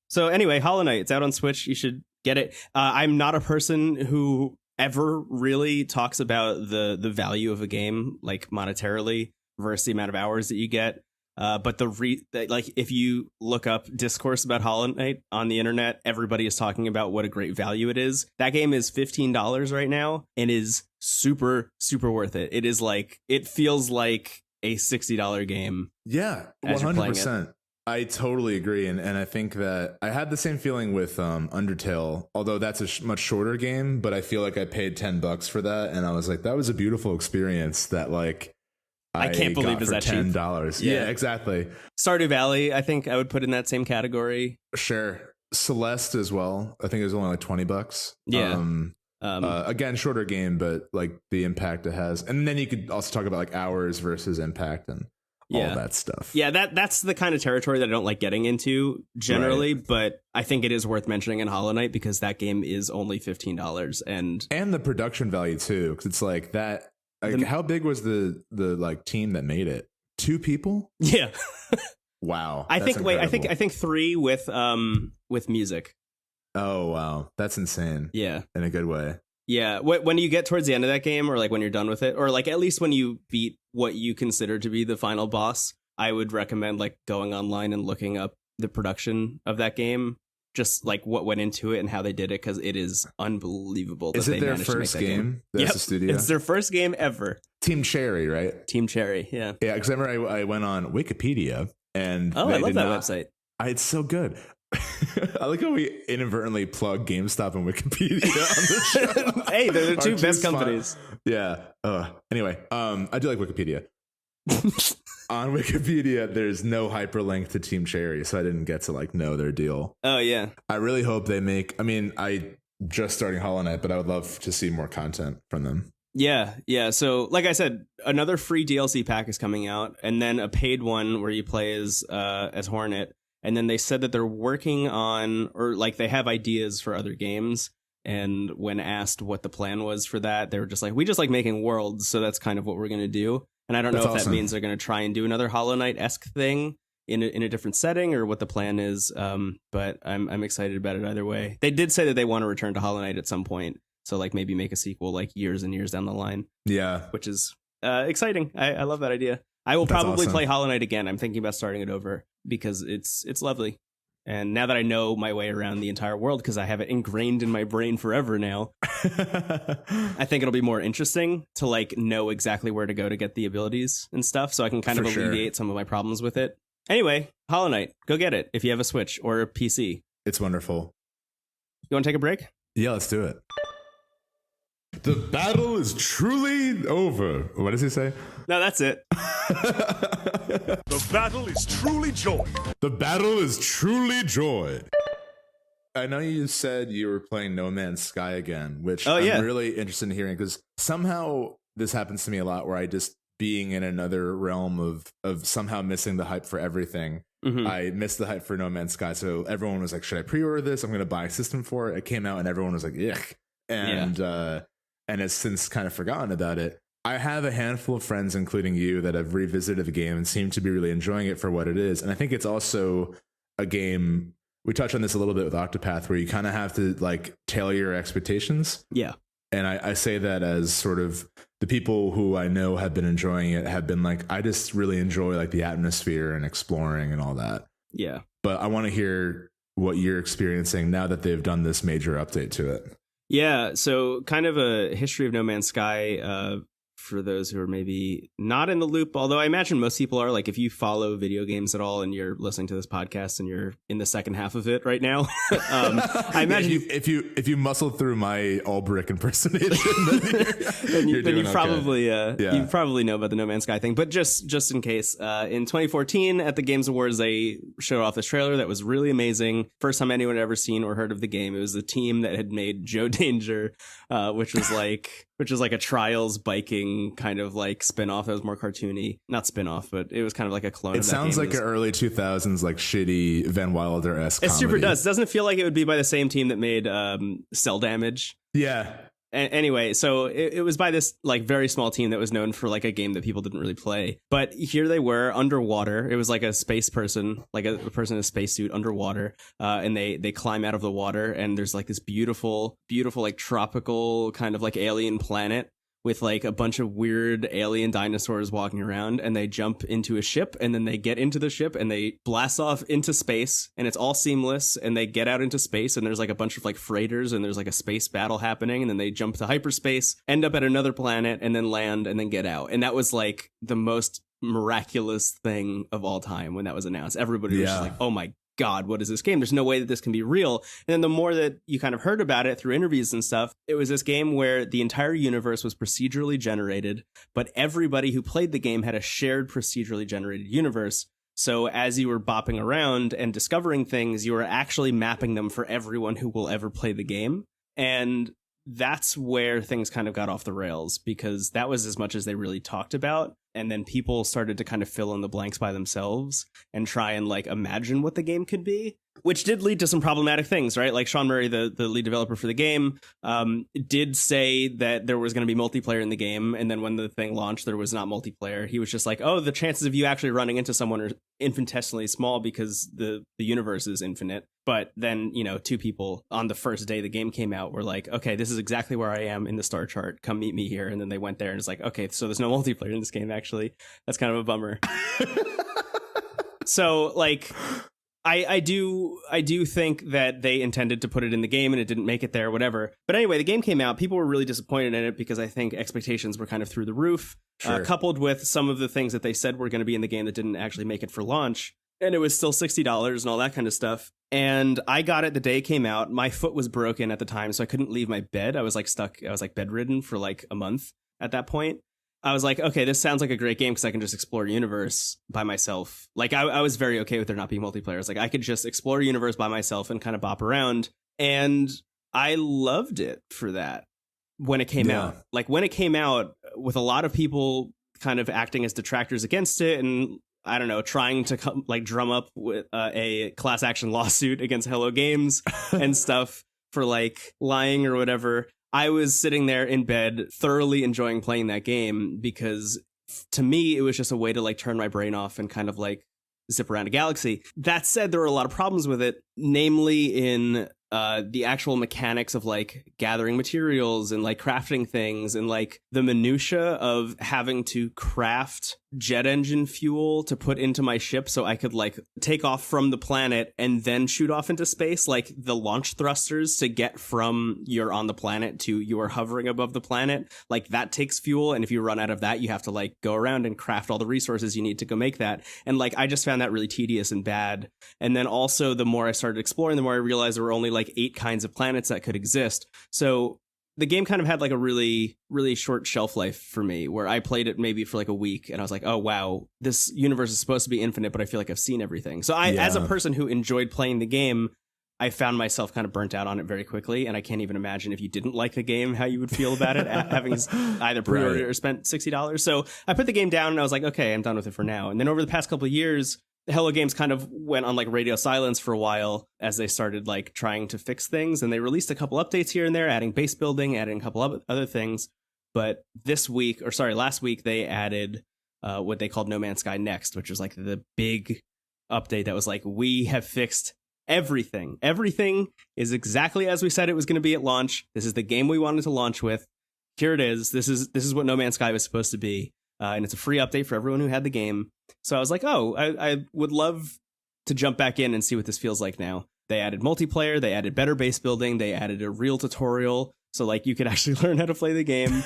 So anyway, Hollow Knight, it's out on Switch. You should get it. I'm not a person who ever really talks about the value of a game like monetarily versus the amount of hours that you get, but like if you look up discourse about Hollow Knight on the internet, everybody is talking about what a great value it is. That game is $15 right now and is super, super worth it. It is like, it feels like a $60 game. Yeah, 100%. I totally agree, and I think that I had the same feeling with Undertale, although that's a much shorter game, but I feel like I paid $10 for that, and I was like, that was a beautiful experience that like I can't believe is that $10. Yeah, exactly. Stardew Valley, I think I would put in that same category. Sure. Celeste as well. I think it was only like $20. Yeah. Again, shorter game, but like the impact it has, and then you could also talk about like hours versus impact and all that stuff. Yeah, that's the kind of territory that I don't like getting into generally, but I think it is worth mentioning in Hollow Knight because that game is only $15 and the production value too, because it's like that. Like, how big was the like team that made it? 2 people? Yeah. Wow. I think 3 with music. Oh wow, that's insane. Yeah, in a good way. Yeah, when you get towards the end of that game, or like when you're done with it, or like at least when you beat what you consider to be the final boss, I would recommend like going online and looking up the production of that game, just like what went into it and how they did it, because it is unbelievable. Is it their first game? Yep, the studio. It's their first game ever. Team Cherry, right? Team Cherry, yeah. Yeah, because I remember I went on Wikipedia and I love that website. It's so good. I like how we inadvertently plug GameStop and Wikipedia on the show. Hey, they're the two best companies. Yeah. Anyway, I do like Wikipedia. On Wikipedia, there's no hyperlink to Team Cherry, so I didn't get to like know their deal. Oh yeah. I really hope they make. I mean, I just starting Hollow Knight, but I would love to see more content from them. Yeah. So, like I said, another free DLC pack is coming out, and then a paid one where you play as Hornet. And then they said that they're working on, or like they have ideas for other games. And when asked what the plan was for that, they were just like, we just like making worlds. So that's kind of what we're going to do. And I don't know if that means they're going to try and do another Hollow Knight-esque thing in a different setting or what the plan is. But I'm excited about it either way. They did say that they want to return to Hollow Knight at some point. So like maybe make a sequel like years and years down the line. Yeah. Which is exciting. I love that idea. I will That's probably awesome. play Hollow Knight again. I'm thinking about starting it over because it's lovely. And now that I know my way around the entire world, because I have it ingrained in my brain forever now, I think it'll be more interesting to like know exactly where to go to get the abilities and stuff, so I can kind of alleviate some of my problems with it. Anyway, Hollow Knight, go get it if you have a Switch or a PC. It's wonderful. You want to take a break? Yeah, let's do it. The battle is truly over. What does he say? No, that's it. The battle is truly joy. The battle is truly joy. I know you said you were playing No Man's Sky again, which I'm really interested in hearing, because somehow this happens to me a lot where I just being in another realm of somehow missing the hype for everything. Mm-hmm. I missed the hype for No Man's Sky. So everyone was like, should I pre-order this? I'm going to buy a system for it. It came out and everyone was like, yuck. And has since kind of forgotten about it. I have a handful of friends, including you, that have revisited the game and seem to be really enjoying it for what it is. And I think it's also a game, we touched on this a little bit with Octopath, where you kind of have to like tailor your expectations. Yeah. And I say that as sort of the people who I know have been enjoying it have been like, I just really enjoy like the atmosphere and exploring and all that. Yeah. But I want to hear what you're experiencing now that they've done this major update to it. Yeah, so kind of a history of No Man's Sky for those who are maybe not in the loop, although I imagine most people are. Like, if you follow video games at all and you're listening to this podcast and you're in the second half of it right now, I imagine if you muscle through my Ulbrich impersonation, then you probably you probably know about the No Man's Sky thing. But just in case, in 2014 at the Games Awards, they showed off this trailer that was really amazing. First time anyone had ever seen or heard of the game. It was the team that had made Joe Danger, which was like a Trials biking kind of like spin-off that was more cartoony. Not spin-off, but it was kind of like a clone. It sounds like an early 2000s like shitty Van Wilder-esque comedy. It super does. Doesn't it feel like it would be by the same team that made Cell Damage? Yeah. Anyway, so it was by this like very small team that was known for like a game that people didn't really play. But here they were underwater. It was like a space person, like a person in a spacesuit underwater, and they climb out of the water, and there's like this beautiful like tropical kind of like alien planet with like a bunch of weird alien dinosaurs walking around, and they jump into a ship, and then they get into the ship and they blast off into space, and it's all seamless, and they get out into space, and there's like a bunch of like freighters, and there's like a space battle happening, and then they jump to hyperspace, end up at another planet, and then land, and then get out. And that was like the most miraculous thing of all time when that was announced. Everybody was just like, oh my God, what is this game? There's no way that this can be real. And then the more that you kind of heard about it through interviews and stuff, it was this game where the entire universe was procedurally generated, but everybody who played the game had a shared procedurally generated universe. So as you were bopping around and discovering things, you were actually mapping them for everyone who will ever play the game. And that's where things kind of got off the rails, because that was as much as they really talked about. And then people started to kind of fill in the blanks by themselves and try and like imagine what the game could be, which did lead to some problematic things, right? Like Sean Murray, the lead developer for the game, did say that there was going to be multiplayer in the game. And then when the thing launched, there was not multiplayer. He was just like, oh, the chances of you actually running into someone are infinitesimally small because the universe is infinite. But then, you know, two people on the first day the game came out were like, okay, this is exactly where I am in the star chart. Come meet me here. And then they went there and it's like, okay, so there's no multiplayer in this game, actually. That's kind of a bummer. So, like, I do think that they intended to put it in the game and it didn't make it there, whatever. But anyway, the game came out. People were really disappointed in it because I think expectations were kind of through the roof, coupled with some of the things that they said were going to be in the game that didn't actually make it for launch. And it was still $60 and all that kind of stuff. And I got it the day it came out. My foot was broken at the time, so I couldn't leave my bed. I was like stuck. I was like bedridden for like a month at that point. I was like, okay, this sounds like a great game because I can just explore universe by myself. Like, I was very okay with there not being multiplayer. I was like, I could just explore universe by myself and kind of bop around. And I loved it for that when it came out. Like, when it came out, with a lot of people kind of acting as detractors against it and, I don't know, trying to like drum up with a class action lawsuit against Hello Games and stuff for like lying or whatever. I was sitting there in bed thoroughly enjoying playing that game because to me, it was just a way to like turn my brain off and kind of like zip around a galaxy. That said, there were a lot of problems with it, namely in the actual mechanics of like gathering materials and like crafting things and like the minutia of having to craft jet engine fuel to put into my ship so I could like take off from the planet and then shoot off into space, like the launch thrusters to get from you're on the planet to you are hovering above the planet. Like that takes fuel, and if you run out of that, you have to like go around and craft all the resources you need to go make that. And like I just found that really tedious and bad. And then also the more I started exploring, the more I realized there were only like 8 kinds of planets that could exist. So the game kind of had like a really, really short shelf life for me, where I played it maybe for like a week and I was like, oh, wow, this universe is supposed to be infinite, but I feel like I've seen everything. So as a person who enjoyed playing the game, I found myself kind of burnt out on it very quickly. And I can't even imagine if you didn't like the game, how you would feel about it, having either pre-ordered or spent $60. So I put the game down and I was like, okay, I'm done with it for now. And then over the past couple of years, Hello Games kind of went on like radio silence for a while as they started like trying to fix things, and they released a couple updates here and there, adding base building, adding a couple of other things. But last week they added what they called No Man's Sky Next, which was like the big update that was like, we have fixed everything. Everything is exactly as we said it was going to be at launch. This is the game we wanted to launch with. Here it is. This is what No Man's Sky was supposed to be. And it's a free update for everyone who had the game. So I was like, oh, I would love to jump back in and see what this feels like now. They added multiplayer, they added better base building, they added a real tutorial. So like you could actually learn how to play the game.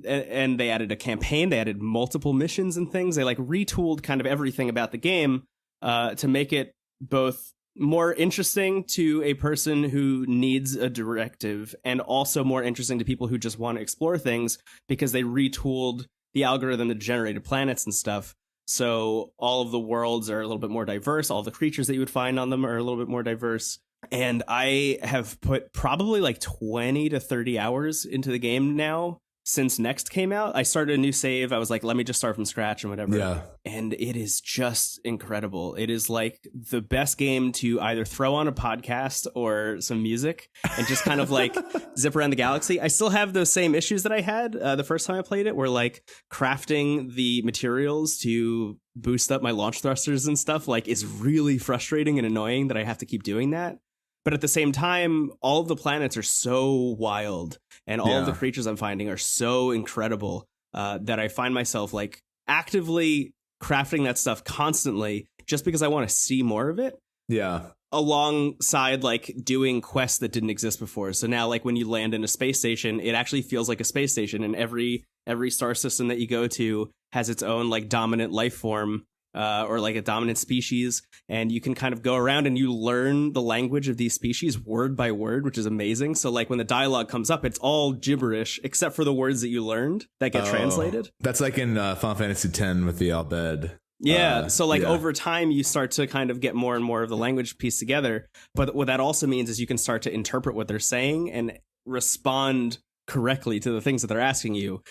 And they added a campaign, they added multiple missions and things. They like retooled kind of everything about the game to make it both more interesting to a person who needs a directive and also more interesting to people who just want to explore things, because they retooled the algorithm that generated planets and stuff. So all of the worlds are a little bit more diverse. All the creatures that you would find on them are a little bit more diverse. And I have put probably like 20 to 30 hours into the game now since Next came out. I started a new save. I was like, let me just start from scratch and whatever. Yeah. And it is just incredible. It is like the best game to either throw on a podcast or some music and just kind of like zip around the galaxy. I still have those same issues that I had the first time I played it, where like crafting the materials to boost up my launch thrusters and stuff like is really frustrating and annoying that I have to keep doing that. But at the same time, all of the planets are so wild and all of the creatures I'm finding are so incredible that I find myself like actively crafting that stuff constantly just because I want to see more of it. Yeah. Alongside like doing quests that didn't exist before. So now like when you land in a space station, it actually feels like a space station, and every star system that you go to has its own like dominant life form. Or like a dominant species, and you can kind of go around and you learn the language of these species word by word, which is amazing. So like when the dialogue comes up, it's all gibberish except for the words that you learned that get translated. That's like in Final Fantasy X with the Albed. Yeah. So like over time, you start to kind of get more and more of the language pieced together. But what that also means is you can start to interpret what they're saying and respond correctly to the things that they're asking you,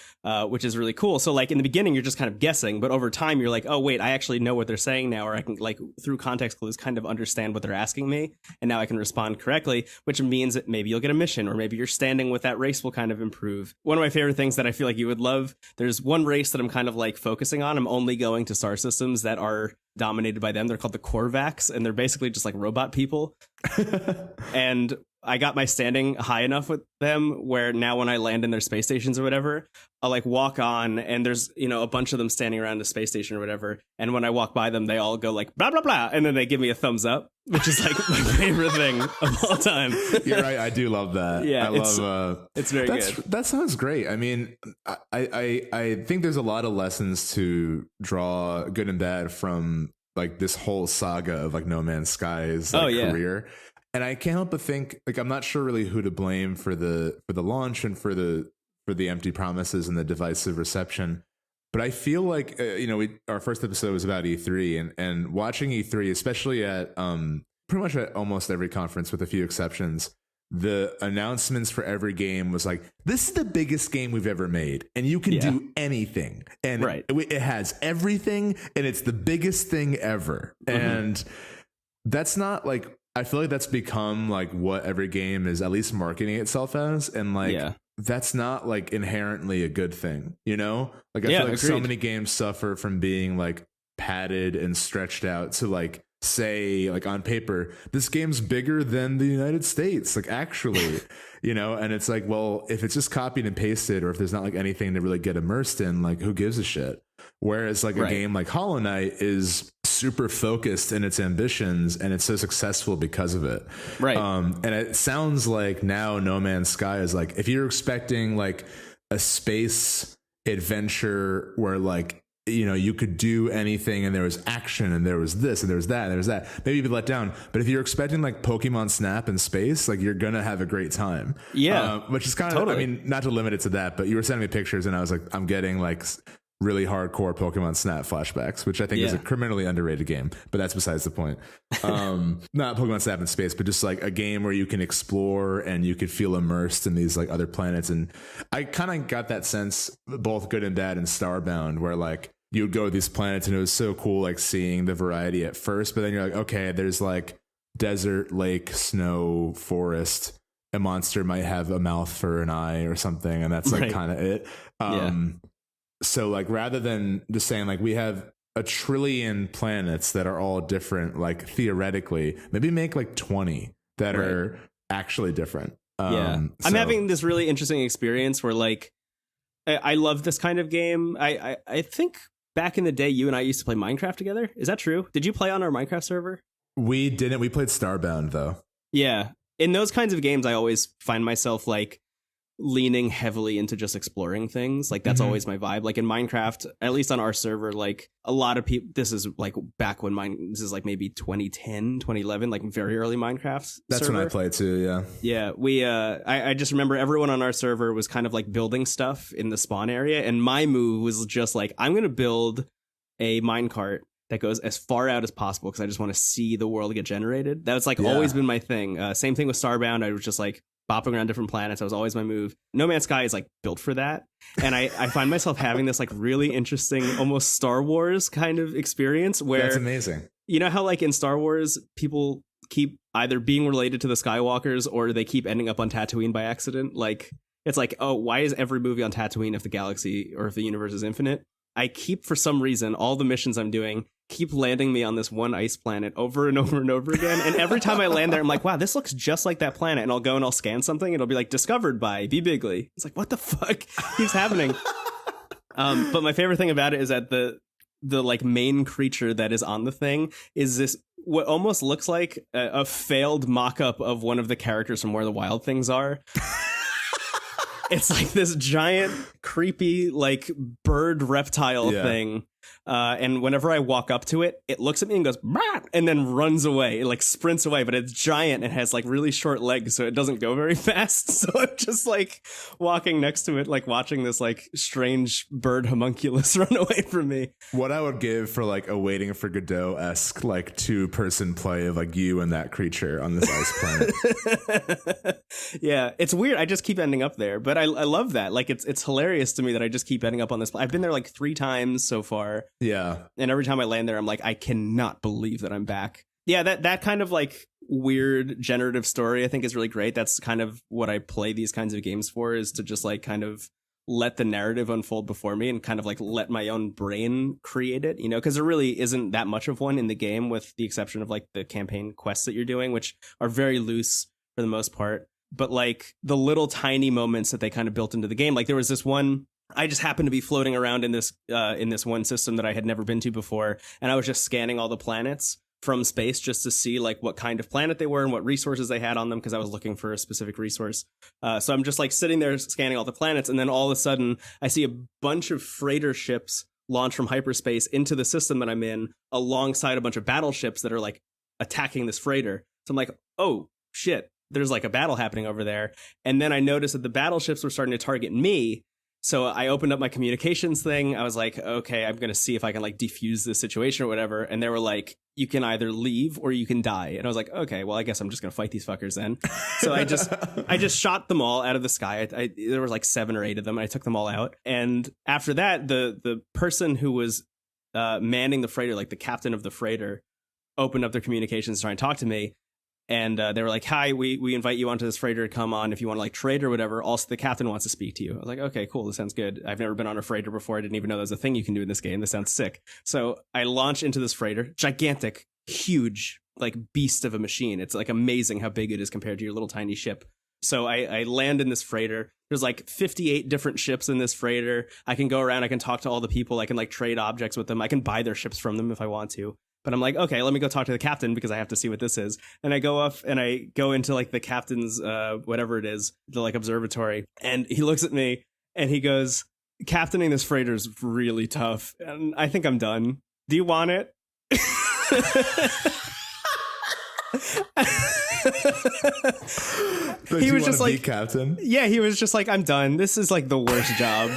which is really cool. So like in the beginning, you're just kind of guessing, but over time you're like, oh wait, I actually know what they're saying now, or I can like through context clues kind of understand what they're asking me, and now I can respond correctly, which means that maybe you'll get a mission, or maybe your standing with that race will kind of improve. One of my favorite things that I feel like you would love, there's one race that I'm kind of like focusing on. I'm only going to star systems that are dominated by them. They're called the Korvax, and they're basically just like robot people. And I got my standing high enough with them where now when I land in their space stations or whatever, I'll like walk on and there's, you know, a bunch of them standing around the space station or whatever. And when I walk by them, they all go like, blah, blah, blah. And then they give me a thumbs up, which is like my favorite thing of all time. You're right. I do love that. Yeah, it's very good. That sounds great. I mean, I think there's a lot of lessons to draw, good and bad, from like this whole saga of like No Man's Sky's career. And I can't help but think, like, I'm not sure really who to blame for the launch and for the empty promises and the divisive reception. But I feel like, our first episode was about E3, and watching E3, especially at pretty much at almost every conference with a few exceptions, the announcements for every game was like, this is the biggest game we've ever made, and you can do anything. And it has everything, and it's the biggest thing ever. Mm-hmm. And that's not like, I feel like that's become like what every game is at least marketing itself as. And like, that's not like inherently a good thing, you know? Like I feel like so many games suffer from being like padded and stretched out to like say like on paper, this game's bigger than the United States, like actually, you know? And it's like, well, if it's just copied and pasted, or if there's not like anything to really get immersed in, like who gives a shit? Whereas like a game like Hollow Knight is super focused in its ambitions, and it's so successful because of it. Right. And it sounds like now No Man's Sky is like, if you're expecting like a space adventure where like, you know, you could do anything and there was action and there was this and there was that and there was that, maybe you'd be let down. But if you're expecting like Pokemon Snap in space, like you're gonna have a great time. Yeah, which is kind of totally. I mean, not to limit it to that, but you were sending me pictures and I was like, I'm getting like really hardcore Pokemon Snap flashbacks, which I think is a criminally underrated game, but that's besides the point. Not Pokemon Snap in space, but just like a game where you can explore and you could feel immersed in these like other planets. And I kind of got that sense, both good and bad, in Starbound, where like you would go to these planets and it was so cool, like seeing the variety at first, but then you're like, okay, there's like desert, lake, snow, forest. A monster might have a mouth for an eye or something, and that's like kind of it. So like, rather than just saying like we have a trillion planets that are all different, like theoretically, maybe make like 20 that are actually different. I'm having this really interesting experience where like I love this kind of game. I think back in the day, you and I used to play Minecraft together. Is that true? Did you play on our Minecraft server? We didn't. We played Starbound though. Yeah. In those kinds of games, I always find myself like leaning heavily into just exploring things. Like that's always my vibe. Like in Minecraft, at least on our server, like a lot of people, this is like back when this is like maybe 2010, 2011, like very early Minecraft That's server. When I played too. Yeah. We, I just remember everyone on our server was kind of like building stuff in the spawn area. And my move was just like, I'm going to build a minecart that goes as far out as possible because I just want to see the world get generated. That's like always been my thing. Same thing with Starbound. I was just like bopping around different planets. That was always my move. No Man's Sky is like built for that. And I find myself having this like really interesting, almost Star Wars kind of experience where that's amazing. You know how like in Star Wars, people keep either being related to the Skywalkers or they keep ending up on Tatooine by accident. Like it's like, oh, why is every movie on Tatooine if the galaxy or if the universe is infinite? I keep, for some reason, all the missions I'm doing keep landing me on this one ice planet over and over and over again. And every time I land there, I'm like, wow, this looks just like that planet. And I'll go and I'll scan something. It'll be like discovered by B. Bigley. It's like, what the fuck keeps happening? But my favorite thing about it is that the like main creature that is on the thing is this what almost looks like a failed mock-up of one of the characters from Where the Wild Things Are. It's like this giant, creepy, like bird reptile thing. And whenever I walk up to it, it looks at me and goes, bah! And then runs away. It like sprints away, but it's giant and has like really short legs, so it doesn't go very fast. So I'm just like walking next to it, like watching this like strange bird homunculus run away from me. What I would give for like a Waiting for Godot-esque like 2-person play of like you and that creature on this ice planet. Yeah, it's weird. I just keep ending up there, but I love that. Like it's hilarious to me that I just keep ending up on this. I've been there like 3 times so far. Yeah. And every time I land there, I'm like, I cannot believe that I'm back. Yeah, that kind of like weird generative story I think is really great. That's kind of what I play these kinds of games for, is to just like kind of let the narrative unfold before me and kind of like let my own brain create it, you know, because there really isn't that much of one in the game, with the exception of like the campaign quests that you're doing, which are very loose for the most part. But like the little tiny moments that they kind of built into the game, like there was this one, I just happened to be floating around in this one system that I had never been to before, and I was just scanning all the planets from space just to see like what kind of planet they were and what resources they had on them, because I was looking for a specific resource. So I'm just like sitting there scanning all the planets, and then all of a sudden I see a bunch of freighter ships launch from hyperspace into the system that I'm in, alongside a bunch of battleships that are like attacking this freighter. So I'm like, oh shit, there's like a battle happening over there. And then I noticed that the battleships were starting to target me. So I opened up my communications thing. I was like, okay, I'm going to see if I can like defuse this situation or whatever. And they were like, you can either leave or you can die. And I was like, okay, well, I guess I'm just going to fight these fuckers then. So I just shot them all out of the sky. There were like 7 or 8 of them. And I took them all out. And after that, the person who was manning the freighter, like the captain of the freighter, opened up their communications to try and talk to me. And they were like, hi, we invite you onto this freighter to come on if you want to like trade or whatever. Also, the captain wants to speak to you. I was like, okay, cool. This sounds good. I've never been on a freighter before. I didn't even know there's a thing you can do in this game. This sounds sick. So I launch into this freighter, gigantic, huge, like beast of a machine. It's like amazing how big it is compared to your little tiny ship. So I land in this freighter. There's like 58 different ships in this freighter. I can go around. I can talk to all the people. I can like trade objects with them. I can buy their ships from them if I want to. But I'm like, okay, let me go talk to the captain because I have to see what this is. And I go up and I go into like the captain's, whatever it is, the like observatory. And he looks at me and he goes, captaining this freighter is really tough. And I think I'm done. Do you want it? He was just like, captain. Yeah, he was just like, I'm done. This is like the worst job.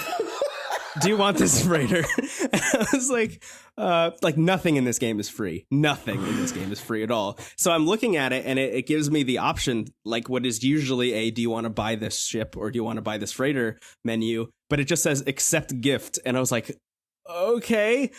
Do you want this freighter? And I was like nothing in this game is free. Nothing in this game is free at all. So I'm looking at it and it gives me the option, like what is usually a, do you want to buy this ship or do you want to buy this freighter menu? But it just says accept gift. And I was like, okay.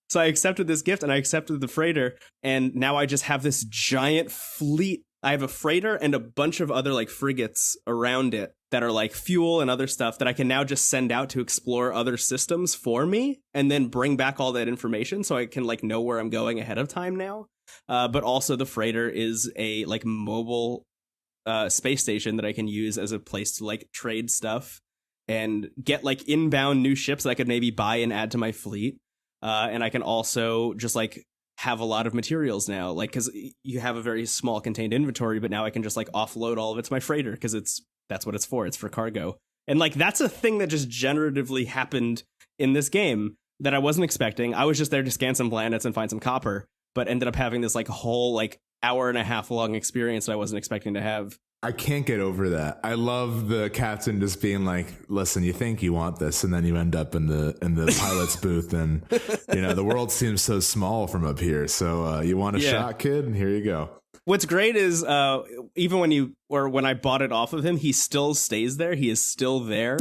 So I accepted this gift and I accepted the freighter. And now I just have this giant fleet. I have a freighter and a bunch of other like frigates around it that are like fuel and other stuff that I can now just send out to explore other systems for me and then bring back all that information so I can like know where I'm going ahead of time now. But also the freighter is a like mobile space station that I can use as a place to like trade stuff and get like inbound new ships that I could maybe buy and add to my fleet. And I can also just like have a lot of materials now, like because you have a very small contained inventory, but now I can just like offload all of it to my freighter because that's what it's for. It's for cargo. And like that's a thing that just generatively happened in this game that I wasn't expecting. I was just there to scan some planets and find some copper, but ended up having this like whole like hour and a half long experience that I wasn't expecting to have. I can't get over that. I love the captain just being like, listen, you think you want this, and then you end up in the pilot's booth, and you know the world seems so small from up here. So you want a shot, kid? And here you go. What's great is even when I bought it off of him, he still stays there. He is still there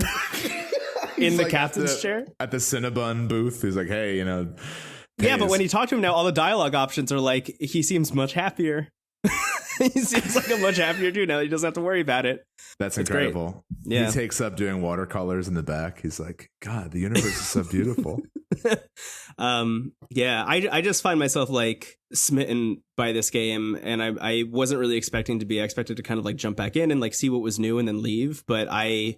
in the like captain's chair at the Cinnabon booth. He's like, hey, you know. Yeah, but when you talk to him now, all the dialogue options are like, he seems much happier. He seems like a much happier dude now. He doesn't have to worry about it. That's incredible. Yeah. He takes up doing watercolors in the back. He's like, God, the universe is so beautiful. Yeah, I just find myself like smitten by this game, and I wasn't really expecting to be. I expected to kind of like jump back in and like see what was new and then leave. But I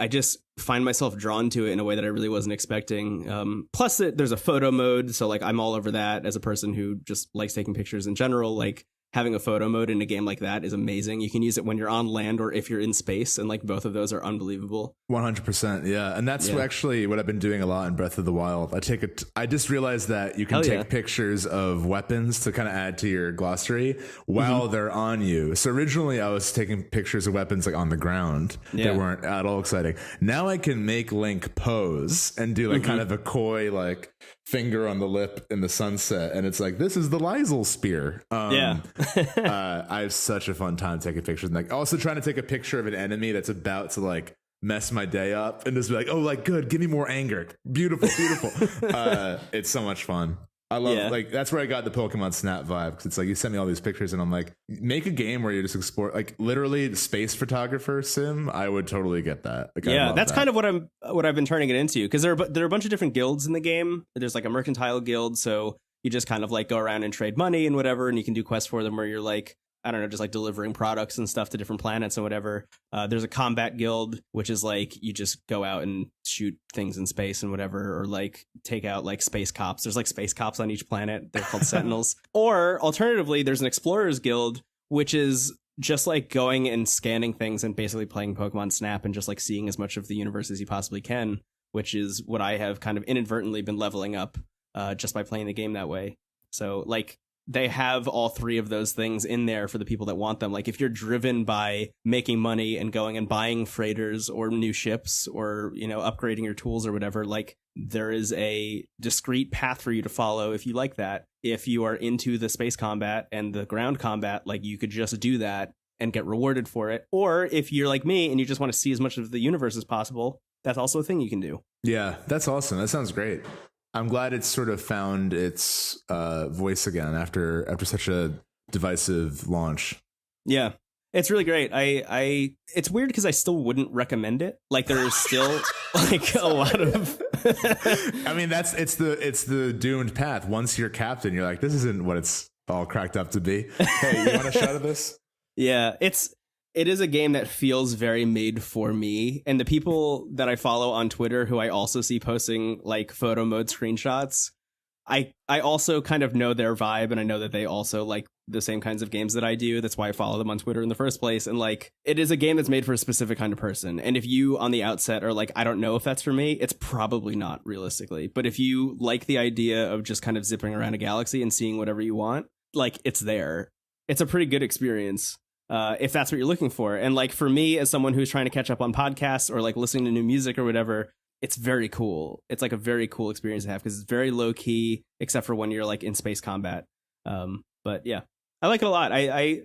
just find myself drawn to it in a way that I really wasn't expecting. Plus, there's a photo mode, so like I'm all over that as a person who just likes taking pictures in general. Like having a photo mode in a game like that is amazing. You can use it when you're on land or if you're in space, and like both of those are unbelievable. 100%, yeah. And that's actually what I've been doing a lot in Breath of the Wild. I just realized that you can take pictures of weapons to kind of add to your glossary while they're on you. So originally I was taking pictures of weapons like on the ground that weren't at all exciting. Now I can make Link pose and do like kind of a coy like finger on the lip in the sunset, and it's like, this is the Lysel spear. I have such a fun time taking pictures, and like also trying to take a picture of an enemy that's about to like mess my day up and just be like, oh, like good, give me more anger, beautiful. It's so much fun. I love like that's where I got the Pokemon Snap vibe, because it's like you sent me all these pictures and I'm like, make a game where you just explore like literally the space photographer sim. I would totally get that. Like, that's kind of what I've been turning it into, because there are a bunch of different guilds in the game. There's like a mercantile guild, so you just kind of like go around and trade money and whatever, and you can do quests for them where you're like, I don't know, just like delivering products and stuff to different planets and whatever. There's a combat guild, which is like you just go out and shoot things in space and whatever, or like take out like space cops. There's like space cops on each planet. They're called Sentinels. Or alternatively, there's an explorers guild, which is just like going and scanning things and basically playing Pokemon Snap and just like seeing as much of the universe as you possibly can, which is what I have kind of inadvertently been leveling up just by playing the game that way. So like they have all three of those things in there for the people that want them. Like if you're driven by making money and going and buying freighters or new ships or, you know, upgrading your tools or whatever, like there is a discrete path for you to follow if you like that. If you are into the space combat and the ground combat, like you could just do that and get rewarded for it. Or if you're like me and you just want to see as much of the universe as possible, that's also a thing you can do. Yeah, that's awesome. That sounds great. I'm glad it's sort of found its voice again after such a divisive launch. Yeah, it's really great. It's weird because I still wouldn't recommend it. Like there is still like a lot of. I mean, it's the doomed path. Once you're captain, you're like, this isn't what it's all cracked up to be. Hey, you want a shot of this? Yeah, it's it is a game that feels very made for me. And the people that I follow on Twitter, who I also see posting like photo mode screenshots, I also kind of know their vibe, and I know that they also like the same kinds of games that I do. That's why I follow them on Twitter in the first place. And like, it is a game that's made for a specific kind of person. And if you on the outset are like, I don't know if that's for me, it's probably not, realistically. But if you like the idea of just kind of zipping around a galaxy and seeing whatever you want, like, it's there. It's a pretty good experience. If that's what you're looking for. And like, for me, as someone who's trying to catch up on podcasts or like listening to new music or whatever, it's very cool. It's like a very cool experience to have because it's very low key, except for when you're like in space combat. But yeah, I like it a lot. I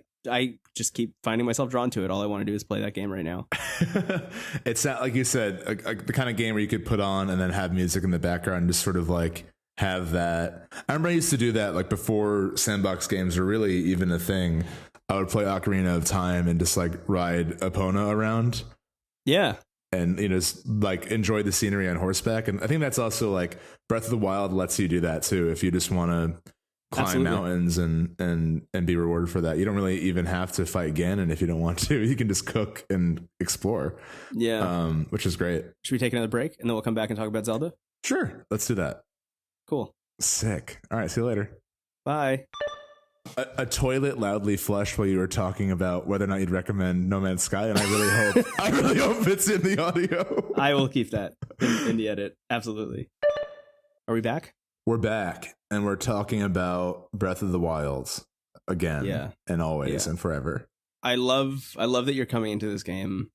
just keep finding myself drawn to it. All I want to do is play that game right now. It's not, like you said, the kind of game where you could put on and then have music in the background and just sort of like have that. I remember I used to do that like before sandbox games were really even a thing. I would play Ocarina of Time and just like ride Epona around. Yeah. And, you know, just like enjoy the scenery on horseback. And I think that's also like Breath of the Wild lets you do that too. If you just want to climb mountains and be rewarded for that, you don't really even have to fight Ganon if you don't want to. You can just cook and explore. Yeah. Which is great. Should we take another break and then we'll come back and talk about Zelda? Sure. Let's do that. Cool. Sick. All right. See you later. Bye. A toilet loudly flushed while you were talking about whether or not you'd recommend No Man's Sky, and I really hope it's in the audio. I will keep that in the edit. Absolutely. Are we back? We're back, and we're talking about Breath of the Wild again, and always and forever. I love that you're coming into this game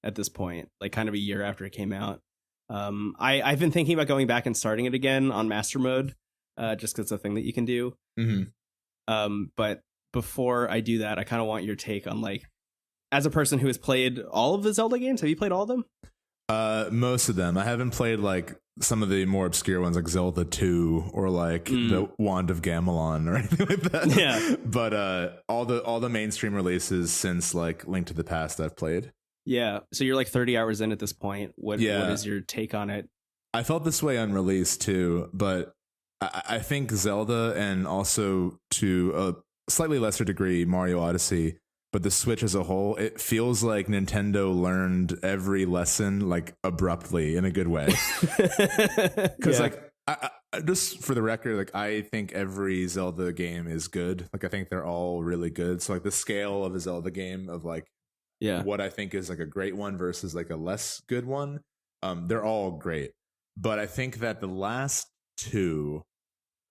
at this point, like kind of a year after it came out. I've been thinking about going back and starting it again on Master Mode, just because it's a thing that you can do. Mm-hmm. But before I do that, I kind of want your take on, like, as a person who has played all of the Zelda games, have you played all of them? Most of them. I haven't played like some of the more obscure ones like Zelda 2 or like the Wand of Gamelon or anything like that. Yeah. But all the mainstream releases since like Link to the Past I've played. Yeah. So you're like 30 hours in at this point. What is your take on it? I felt this way on release too, but I think Zelda, and also to a slightly lesser degree Mario Odyssey, but the Switch as a whole, it feels like Nintendo learned every lesson like abruptly in a good way. Because like I just for the record, like I think every Zelda game is good. Like I think they're all really good. So like the scale of a Zelda game of like what I think is like a great one versus like a less good one, they're all great. But I think that the last two,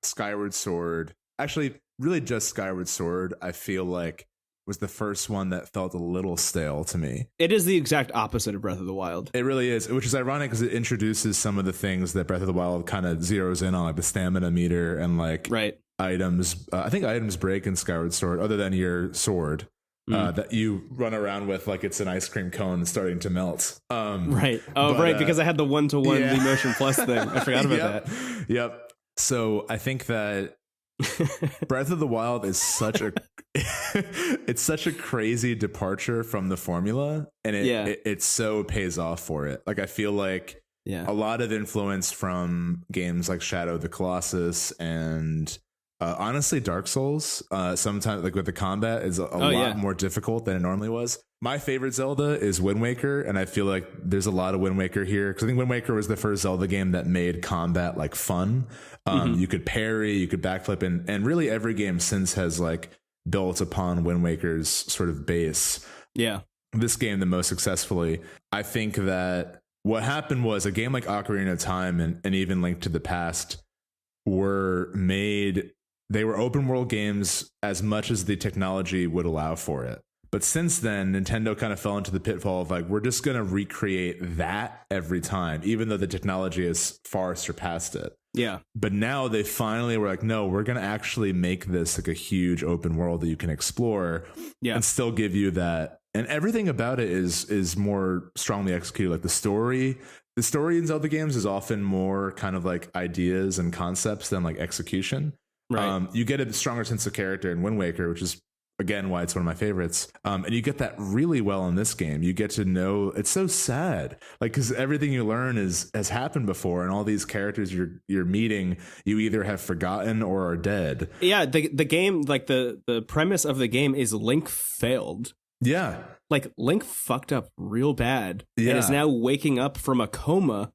Skyward Sword, actually really just Skyward Sword, I feel like was the first one that felt a little stale to me. It is the exact opposite of Breath of the Wild. It really is, which is ironic because it introduces some of the things that Breath of the Wild kind of zeroes in on, like the stamina meter and like items. I think items break in Skyward Sword, other than your sword. That you run around with like it's an ice cream cone starting to melt. Because I had the 1-to-1 V Motion Plus thing. I forgot about that. Yep. So I think that Breath of the Wild is such a crazy departure from the formula, and it so pays off for it. Like I feel like a lot of influence from games like Shadow of the Colossus and honestly Dark Souls, sometimes like with the combat is a lot more difficult than it normally was. My favorite Zelda is Wind Waker, and I feel like there's a lot of Wind Waker here because I think Wind Waker was the first Zelda game that made combat like fun. You could parry, you could backflip, and really every game since has like built upon Wind Waker's sort of base. Yeah. This game the most successfully. I think that what happened was a game like Ocarina of Time and even Link to the Past were made, they were open world games as much as the technology would allow for it. But since then, Nintendo kind of fell into the pitfall of like, we're just going to recreate that every time, even though the technology has far surpassed it. Yeah. But now they finally were like, no, we're going to actually make this like a huge open world that you can explore and still give you that. And everything about it is more strongly executed. Like the story in Zelda games is often more kind of like ideas and concepts than like execution. Right. You get a stronger sense of character in Wind Waker, which is again why it's one of my favorites. And you get that really well in this game. You get to know, it's so sad, like because everything you learn has happened before, and all these characters you're meeting, you either have forgotten or are dead. Yeah, the game, like the premise of the game is Link failed. Yeah. Like, Link fucked up real bad Yeah. and is now waking up from a coma,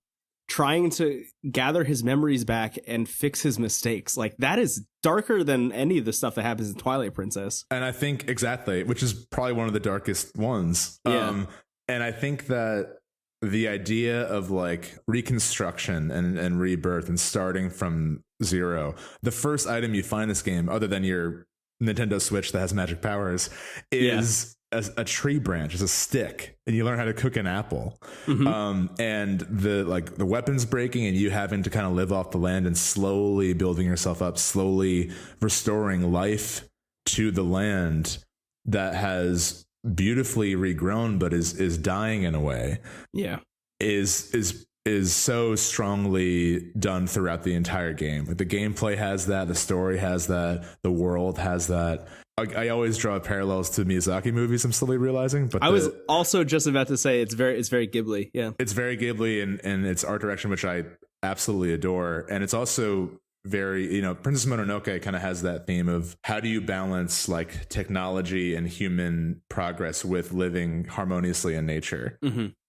trying to gather his memories back and fix his mistakes. Like, that is darker than any of the stuff that happens in Twilight Princess. And I think exactly, which is probably one of the darkest ones. Yeah. And I think that the idea of like reconstruction and rebirth and starting from zero, the first item you find in this game, other than your Nintendo Switch that has magic powers, is a tree branch, is a stick, and you learn how to cook an apple. And the weapons breaking and you having to kind of live off the land and slowly building yourself up, slowly restoring life to the land that has beautifully regrown but is dying in a way. Yeah. Is so strongly done throughout the entire game. Like, the gameplay has that, the story has that, the world has that. I always draw parallels to Miyazaki movies, I'm slowly realizing. But I was also just about to say it's very Ghibli. Yeah. It's very Ghibli and its art direction, which I absolutely adore. And it's also very, Princess Mononoke kind of has that theme of how do you balance like technology and human progress with living harmoniously in nature.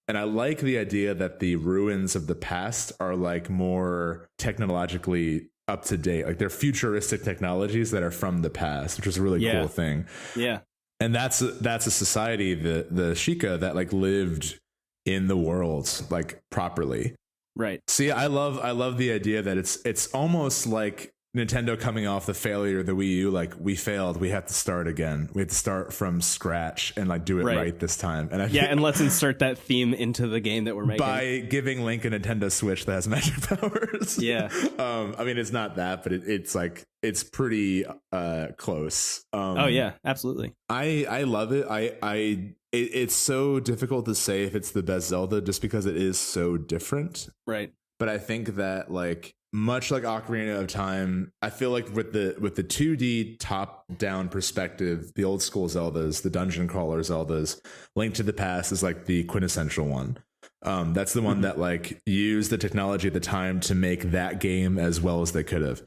And I like the idea that the ruins of the past are like more technologically up to date. Like, they're futuristic technologies that are from the past, which is a really cool thing. Yeah. And that's a society, the Sheikah, that like lived in the world like properly. Right. See, I love the idea that it's almost like Nintendo coming off the failure of the Wii U. Like, we failed, we have to start again. We have to start from scratch and like do it right this time. And and let's insert that theme into the game that we're making by giving Link a Nintendo Switch that has magic powers. Yeah. I mean, it's not that, but it's like it's pretty close. Oh yeah, absolutely. I love it. It's so difficult to say if it's the best Zelda just because it is so different. Right. But I think that like, much like Ocarina of Time, I feel like with the 2D top-down perspective, the old school Zeldas, the dungeon crawler Zeldas, Link to the Past is like the quintessential one. That's the one that like used the technology at the time to make that game as well as they could have.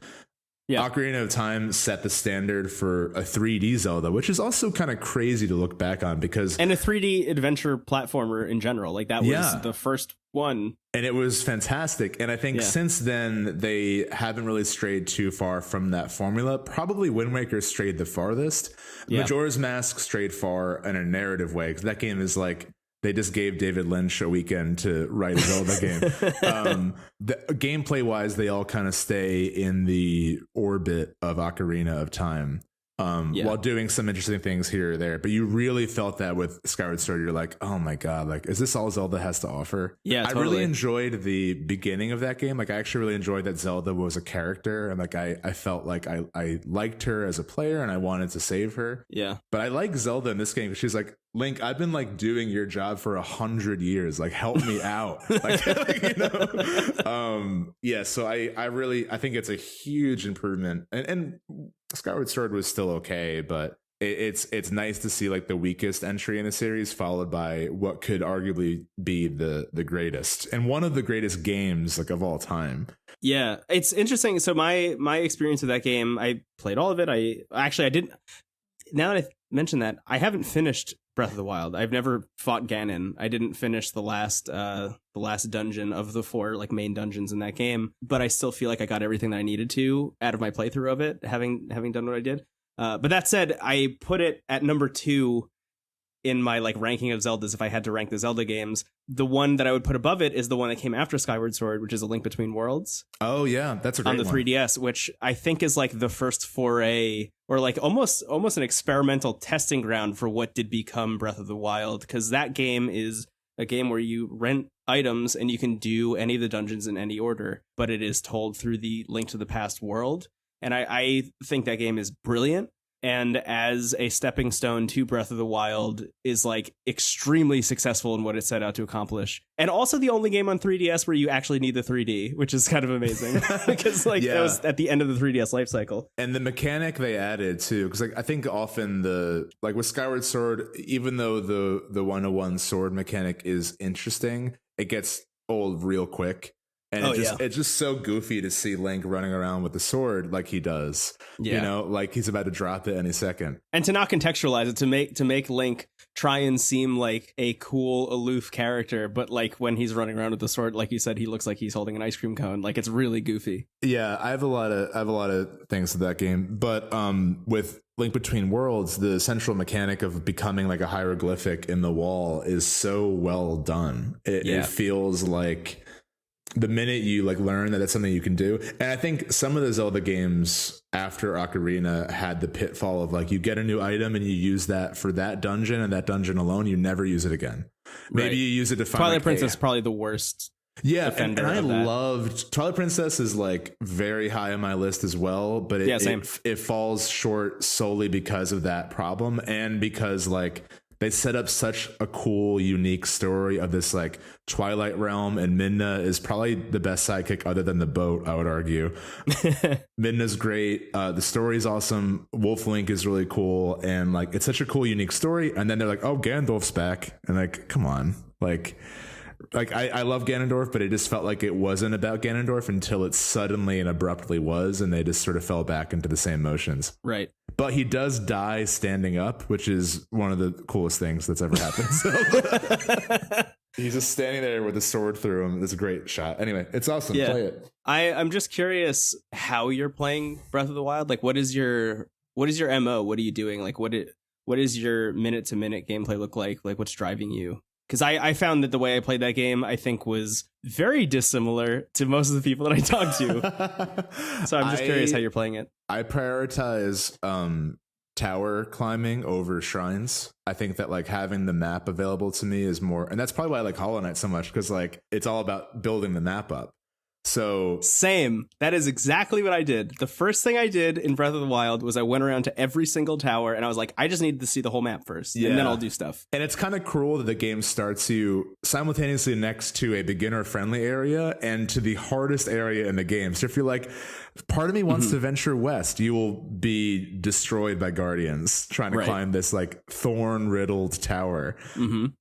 Yeah. Ocarina of Time set the standard for a 3D Zelda, which is also kind of crazy to look back on because... And a 3D adventure platformer in general. Like, that was the first one. And it was fantastic. And I think since then, they haven't really strayed too far from that formula. Probably Wind Waker strayed the farthest. Majora's Mask strayed far in a narrative way, because that game is like... They just gave David Lynch a weekend to write a Zelda game. Gameplay wise, they all kind of stay in the orbit of Ocarina of Time, while doing some interesting things here or there. But you really felt that with Skyward Sword. You're like, oh my God, like, is this all Zelda has to offer? Yeah, totally. I really enjoyed the beginning of that game. Like, I actually really enjoyed that Zelda was a character, and like I felt like I liked her as a player and I wanted to save her. Yeah. But I like Zelda in this game because she's like, Link, I've been like doing your job for 100 years. Like, help me out. Like, so I think it's a huge improvement. And Skyward Sword was still okay, but it's nice to see like the weakest entry in the series followed by what could arguably be the greatest and one of the greatest games like of all time. Yeah, it's interesting. So my experience with that game, I played all of it. I didn't. Now that I mention that, I haven't finished Breath of the Wild. I've never fought Ganon. I didn't finish the last dungeon of the 4 like main dungeons in that game, but I still feel like I got everything that I needed to out of my playthrough of it, having done what I did. But that said, I put it at number 2 in my like ranking of Zeldas. If I had to rank the Zelda games, the one that I would put above it is the one that came after Skyward Sword, which is A Link Between Worlds. Oh yeah, that's a great one. On the 3DS, which I think is like the first foray, or like almost an experimental testing ground for what did become Breath of the Wild, because that game is a game where you rent items and you can do any of the dungeons in any order, but it is told through the Link to the Past world. And I think that game is brilliant. And as a stepping stone to Breath of the Wild is like extremely successful in what it set out to accomplish. And also the only game on 3DS where you actually need the 3D, which is kind of amazing because like that was at the end of the 3DS life cycle. And the mechanic they added too, because like I think often with Skyward Sword, even though the 101 sword mechanic is interesting, it gets old real quick. And it's just so goofy to see Link running around with the sword like he does. You know, like he's about to drop it any second. And to not contextualize it, to make Link try and seem like a cool, aloof character, but like when he's running around with the sword, like you said, he looks like he's holding an ice cream cone. Like it's really goofy. Yeah, I have a lot of things to that game, but with Link Between Worlds, the central mechanic of becoming like a hieroglyphic in the wall is so well done. It feels like the minute you like learn that that's something you can do. And I think some of the Zelda games after Ocarina had the pitfall of like you get a new item and you use that for that dungeon and that dungeon alone, you never use it again. Maybe you use it to find Twilight Princess is probably the worst. Yeah, and I loved Twilight Princess is like very high on my list as well, but it falls short solely because of that problem and because like they set up such a cool, unique story of this like Twilight realm, and Midna is probably the best sidekick other than the boat, I would argue. Midna's great. The story's awesome. Wolf Link is really cool, and like it's such a cool, unique story. And then they're like, "Oh, Ganondorf's back," and like, come on, like I love Ganondorf, but it just felt like it wasn't about Ganondorf until it suddenly and abruptly was, and they just sort of fell back into the same motions. Right. But he does die standing up, which is one of the coolest things that's ever happened. So he's just standing there with a sword through him. It's a great shot. Anyway, it's awesome. Yeah. Play it. I'm just curious how you're playing Breath of the Wild. Like, what is your MO? What are you doing? Like, what is your minute to minute gameplay look like? Like, what's driving you? Because I found that the way I played that game, I think, was very dissimilar to most of the people that I talked to. So I'm just curious how you're playing it. I prioritize tower climbing over shrines. I think that like having the map available to me is more, and that's probably why I like Hollow Knight so much, because like it's all about building the map up. So same. That is exactly what I did. The first thing I did in Breath of the Wild was I went around to every single tower and I was like, I just need to see the whole map first, and then I'll do stuff. And it's kind of cruel that the game starts you simultaneously next to a beginner friendly area and to the hardest area in the game. So if you're like, part of me wants to venture west, you will be destroyed by guardians trying to climb this like thorn riddled tower.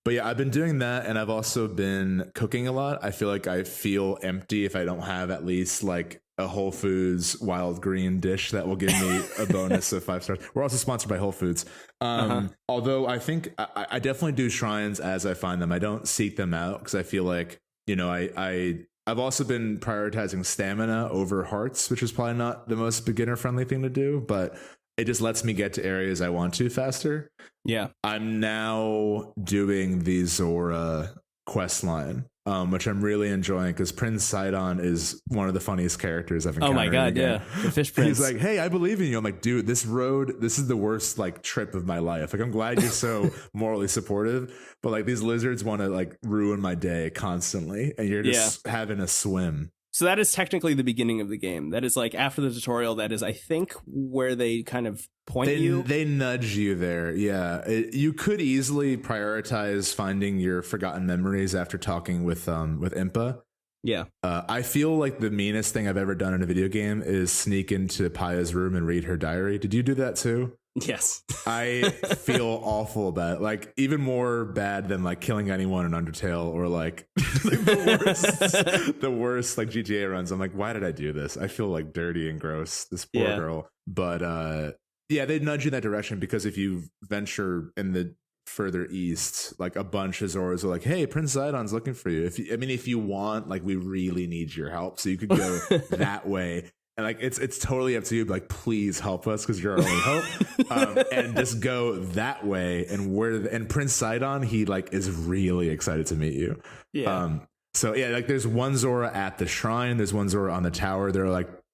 But yeah, I've been doing that, and I've also been cooking a lot. I feel like I feel empty if I don't have at least like a Whole Foods wild green dish that will give me a bonus of 5 stars. We're also sponsored by Whole Foods. Although I think I definitely do shrines as I find them. I don't seek them out because I feel like, you know, I've also been prioritizing stamina over hearts, which is probably not the most beginner friendly thing to do, but it just lets me get to areas I want to faster. Yeah. I'm now doing the Zora quest line, which I'm really enjoying because Prince Sidon is one of the funniest characters I've encountered. Oh my God, yeah. The Fish Prince. He's like, hey, I believe in you. I'm like, dude, this is the worst like trip of my life. Like, I'm glad you're so morally supportive, but like these lizards want to like ruin my day constantly, and you're just having a swim. So that is technically the beginning of the game. That is like after the tutorial. That is, I think, where they kind of point you. They nudge you there. Yeah. You could easily prioritize finding your forgotten memories after talking with Impa. Yeah. I feel like the meanest thing I've ever done in a video game is sneak into Paya's room and read her diary. Did you do that too? Yes. I feel awful about it. Like even more bad than like killing anyone in Undertale or like the worst like GTA runs. I'm like, why did I do this? I feel like dirty and gross. This poor girl. But yeah, they nudge you in that direction because if you venture in the further east, like a bunch of Zoras are like, hey, Prince Zidon's looking for you. If you want, like, we really need your help. So you could go that way. And like it's totally up to you, but like, please help us because you're our only hope. And just go that way. And Prince Sidon, he like is really excited to meet you. Yeah. So yeah, like there's one Zora at the shrine, there's one Zora on the tower.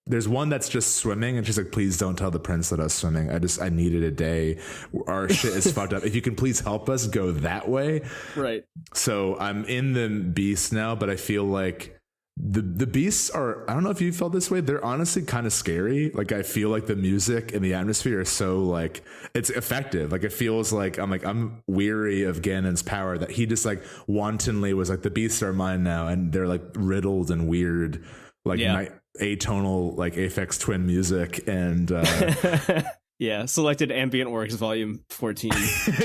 There's one that's just swimming, and she's like, please don't tell the prince that I was swimming. I needed a day. Our shit is fucked up. If you can please help us go that way. Right. So I'm in the beast now, but I feel like the beasts are, I don't know if you felt this way, they're honestly kind of scary. Like I feel like the music and the atmosphere is so like it's effective. Like it feels like I'm weary of Ganon's power, that he just like wantonly was like, the beasts are mine now, and they're like riddled and weird, like atonal like Aphex Twin music. And Yeah, selected Ambient Works Volume 14.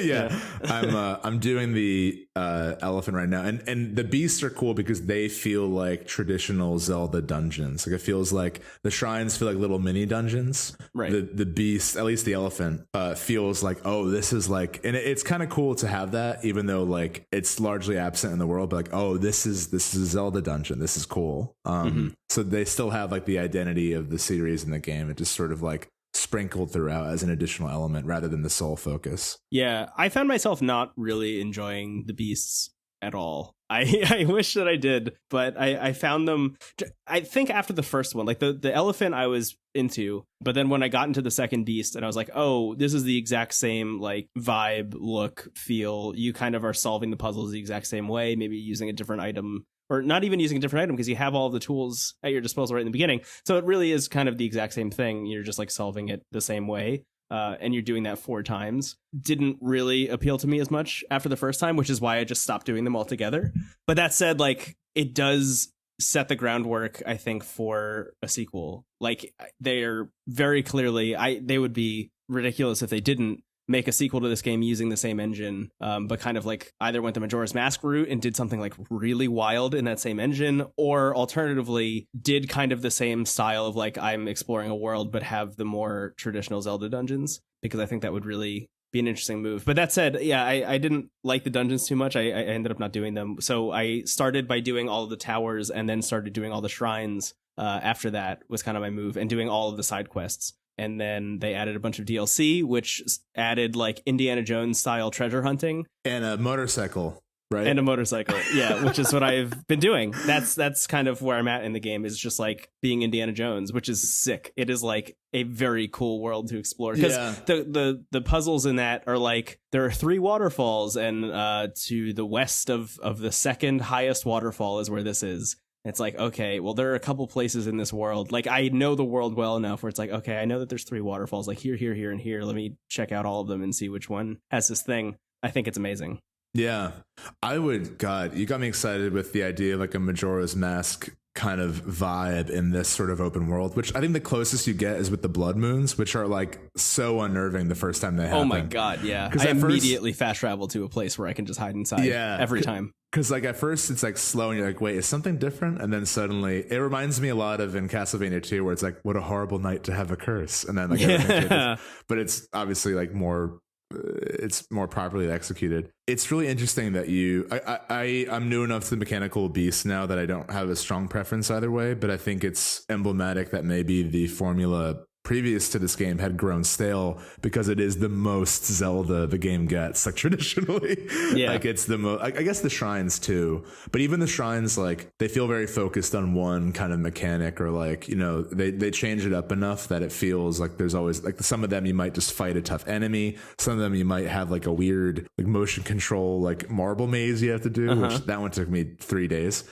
Yeah. I'm doing the elephant right now, and the beasts are cool because they feel like traditional Zelda dungeons. Like it feels like the shrines feel like little mini dungeons. Right. The beast, at least the elephant, feels like, oh, this is like, and it's kind of cool to have that, even though like it's largely absent in the world. But like, oh, this is a Zelda dungeon. This is cool. So they still have like the identity of the series in the game. It just sort of like sprinkled throughout as an additional element rather than the sole focus. Yeah, I found myself not really enjoying the beasts at all. I wish that I did, but I found them, I think after the first one, like the elephant I was into, but then when I got into the second beast and I was like, oh, this is the exact same like vibe, look, feel. You kind of are solving the puzzles the exact same way, maybe using a different item, or not even using a different item because you have all the tools at your disposal right in the beginning. So it really is kind of the exact same thing. You're just like solving it the same way. And you're doing that 4 times. Didn't really appeal to me as much after the first time, which is why I just stopped doing them altogether. But that said, like, it does set the groundwork, I think, for a sequel. Like, they are very clearly, they would be ridiculous if they didn't make a sequel to this game using the same engine, but kind of like either went the Majora's Mask route and did something like really wild in that same engine, or alternatively did kind of the same style of like, I'm exploring a world but have the more traditional Zelda dungeons, because I think that would really be an interesting move. But that said, yeah, I didn't like the dungeons too much. I ended up not doing them. So I started by doing all of the towers and then started doing all the shrines. After that was kind of my move, and doing all of the side quests. And then they added a bunch of DLC, which added like Indiana Jones style treasure hunting. And a motorcycle, right? And a motorcycle, yeah, which is what I've been doing. That's kind of where I'm at in the game, is just like being Indiana Jones, which is sick. It is like a very cool world to explore. Because the puzzles in that are like, there are 3 waterfalls, and to the west of the second highest waterfall is where this is. It's like, okay, well, there are a couple places in this world. Like, I know the world well enough where it's like, okay, I know that there's 3 waterfalls, like here, and here. Let me check out all of them and see which one has this thing. I think it's amazing. Yeah, God, you got me excited with the idea of like a Majora's Mask kind of vibe in this sort of open world, which I think the closest you get is with the Blood Moons, which are like so unnerving the first time they happen. Oh my God, yeah. I immediately fast travel to a place where I can just hide inside every time. Because like at first it's like slow and you're like, wait, is something different? And then suddenly it reminds me a lot of in Castlevania 2, where it's like, what a horrible night to have a curse. And then like everything changes. But it's obviously like more, it's more properly executed. It's really interesting that I'm new enough to the mechanical beast now that I don't have a strong preference either way, but I think it's emblematic that maybe the formula previous to this game had grown stale, because it is the most Zelda the game gets, like traditionally. Yeah. Like it's the most, I guess the shrines too, but even the shrines, like they feel very focused on one kind of mechanic, or like, you know, they change it up enough that it feels like there's always like, some of them you might just fight a tough enemy. Some of them you might have like a weird like motion control, like marble maze you have to do, which that one took me 3 days.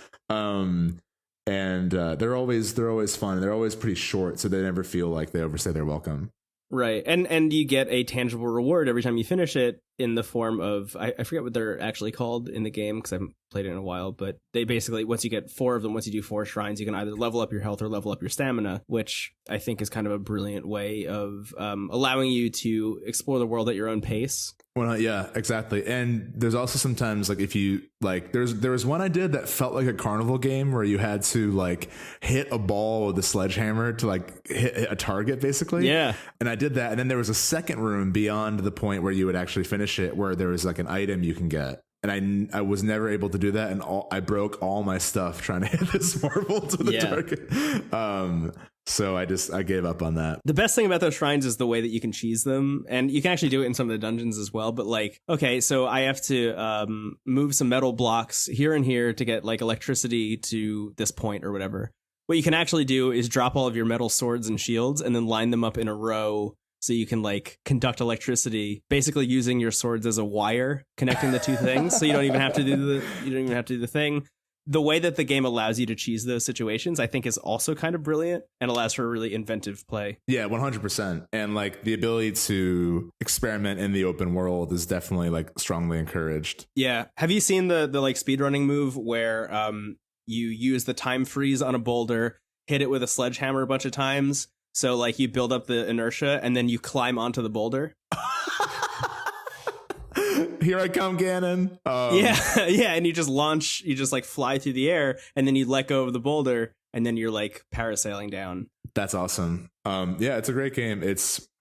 And they're always fun. They're always pretty short, so they never feel like they overstay their welcome. Right, and you get a tangible reward every time you finish it, in the form of, I forget what they're actually called in the game because I haven't played it in a while, but they basically, once you get 4 of them, once you do 4 shrines, you can either level up your health or level up your stamina, which I think is kind of a brilliant way of allowing you to explore the world at your own pace. Well, yeah, exactly. And there's also sometimes like, if you like, there was one I did that felt like a carnival game where you had to like hit a ball with a sledgehammer to like hit a target basically. Yeah. And I did that. And then there was a second room beyond the point where you would actually finish it, where there was like an item you can get. And I was never able to do that. And I broke all my stuff trying to hit this marble to the target. So I gave up on that. The best thing about those shrines is the way that you can cheese them, and you can actually do it in some of the dungeons as well. But like, okay, so I have to move some metal blocks here and here to get like electricity to this point or whatever. What you can actually do is drop all of your metal swords and shields and then line them up in a row, so you can like conduct electricity, basically using your swords as a wire connecting the two things. So you don't even have to do the thing. The way that the game allows you to cheese those situations, I think, is also kind of brilliant and allows for a really inventive play. Yeah, 100%. And like the ability to experiment in the open world is definitely like strongly encouraged. Yeah. Have you seen the like speedrunning move where you use the time freeze on a boulder, hit it with a sledgehammer a bunch of times, So like you build up the inertia and then you climb onto the boulder. Here I come, Ganon. Yeah, and you just launch, you just like fly through the air, and then you let go of the boulder, and then you're like parasailing down. That's awesome. Yeah, it's a great game.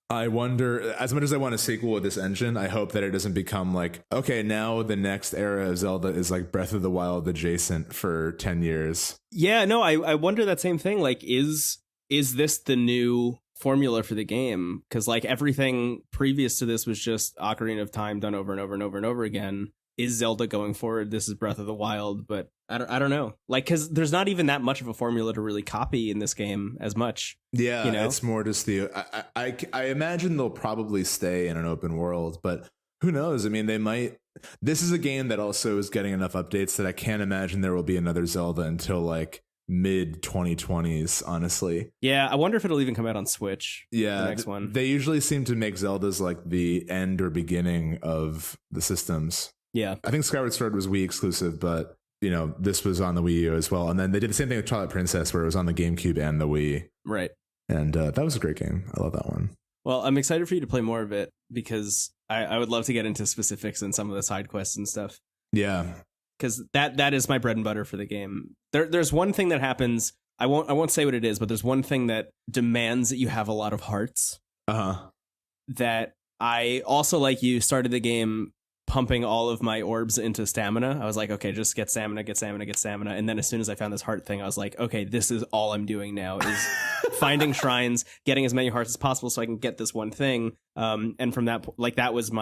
I wonder, as much as I want a sequel with this engine, I hope that it doesn't become like, okay, now the next era of Zelda is like Breath of the Wild adjacent for 10 years. Yeah, no, I wonder that same thing. Like, is this the new formula for the game? Because like everything previous to this was just Ocarina of Time done over and over and over and over again. Is Zelda going forward? This is Breath of the Wild, but I don't know. Like, because there's not even that much of a formula to really copy in this game as much. Yeah, you know? It's more just I imagine they'll probably stay in an open world, but who knows? I mean, they might. This is a game that also is getting enough updates that I can't imagine there will be another Zelda until like mid 2020s, honestly. Yeah, I wonder if it'll even come out on Switch. Yeah, the next one. They usually seem to make Zeldas like the end or beginning of the systems. Yeah, I think Skyward Sword was Wii exclusive, but you know, this was on the Wii U as well. And then they did the same thing with Twilight Princess, where it was on the GameCube and the Wii. Right. And that was a great game. I love that one. Well, I'm excited for you to play more of it because I would love to get into specifics and some of the side quests and stuff. Yeah. Because that is my bread and butter for the game. There's one thing that happens. I won't say what it is, but there's one thing that demands that you have a lot of hearts. That I also, like you, started the game pumping all of my orbs into stamina. I was like, okay, just get stamina. And then as soon as I found this heart thing, I was like, okay, this is all I'm doing now is finding shrines, getting as many hearts as possible so I can get this one thing. And from that, like, that was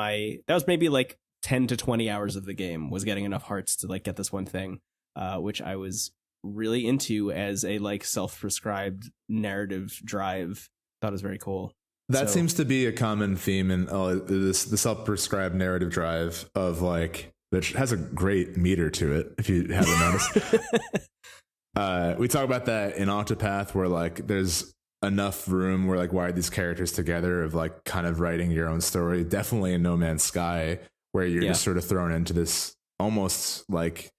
maybe like 10 to 20 hours of the game was getting enough hearts to like get this one thing, which I was really into as a like self-prescribed narrative drive. Thought it was very cool. That seems to be a common theme in the self-prescribed narrative drive of like, which has a great meter to it, if you haven't noticed. We talk about that in Octopath, where like there's enough room where like, why are these characters together, of like kind of writing your own story. Definitely in No Man's Sky, where you're just sort of thrown into this almost like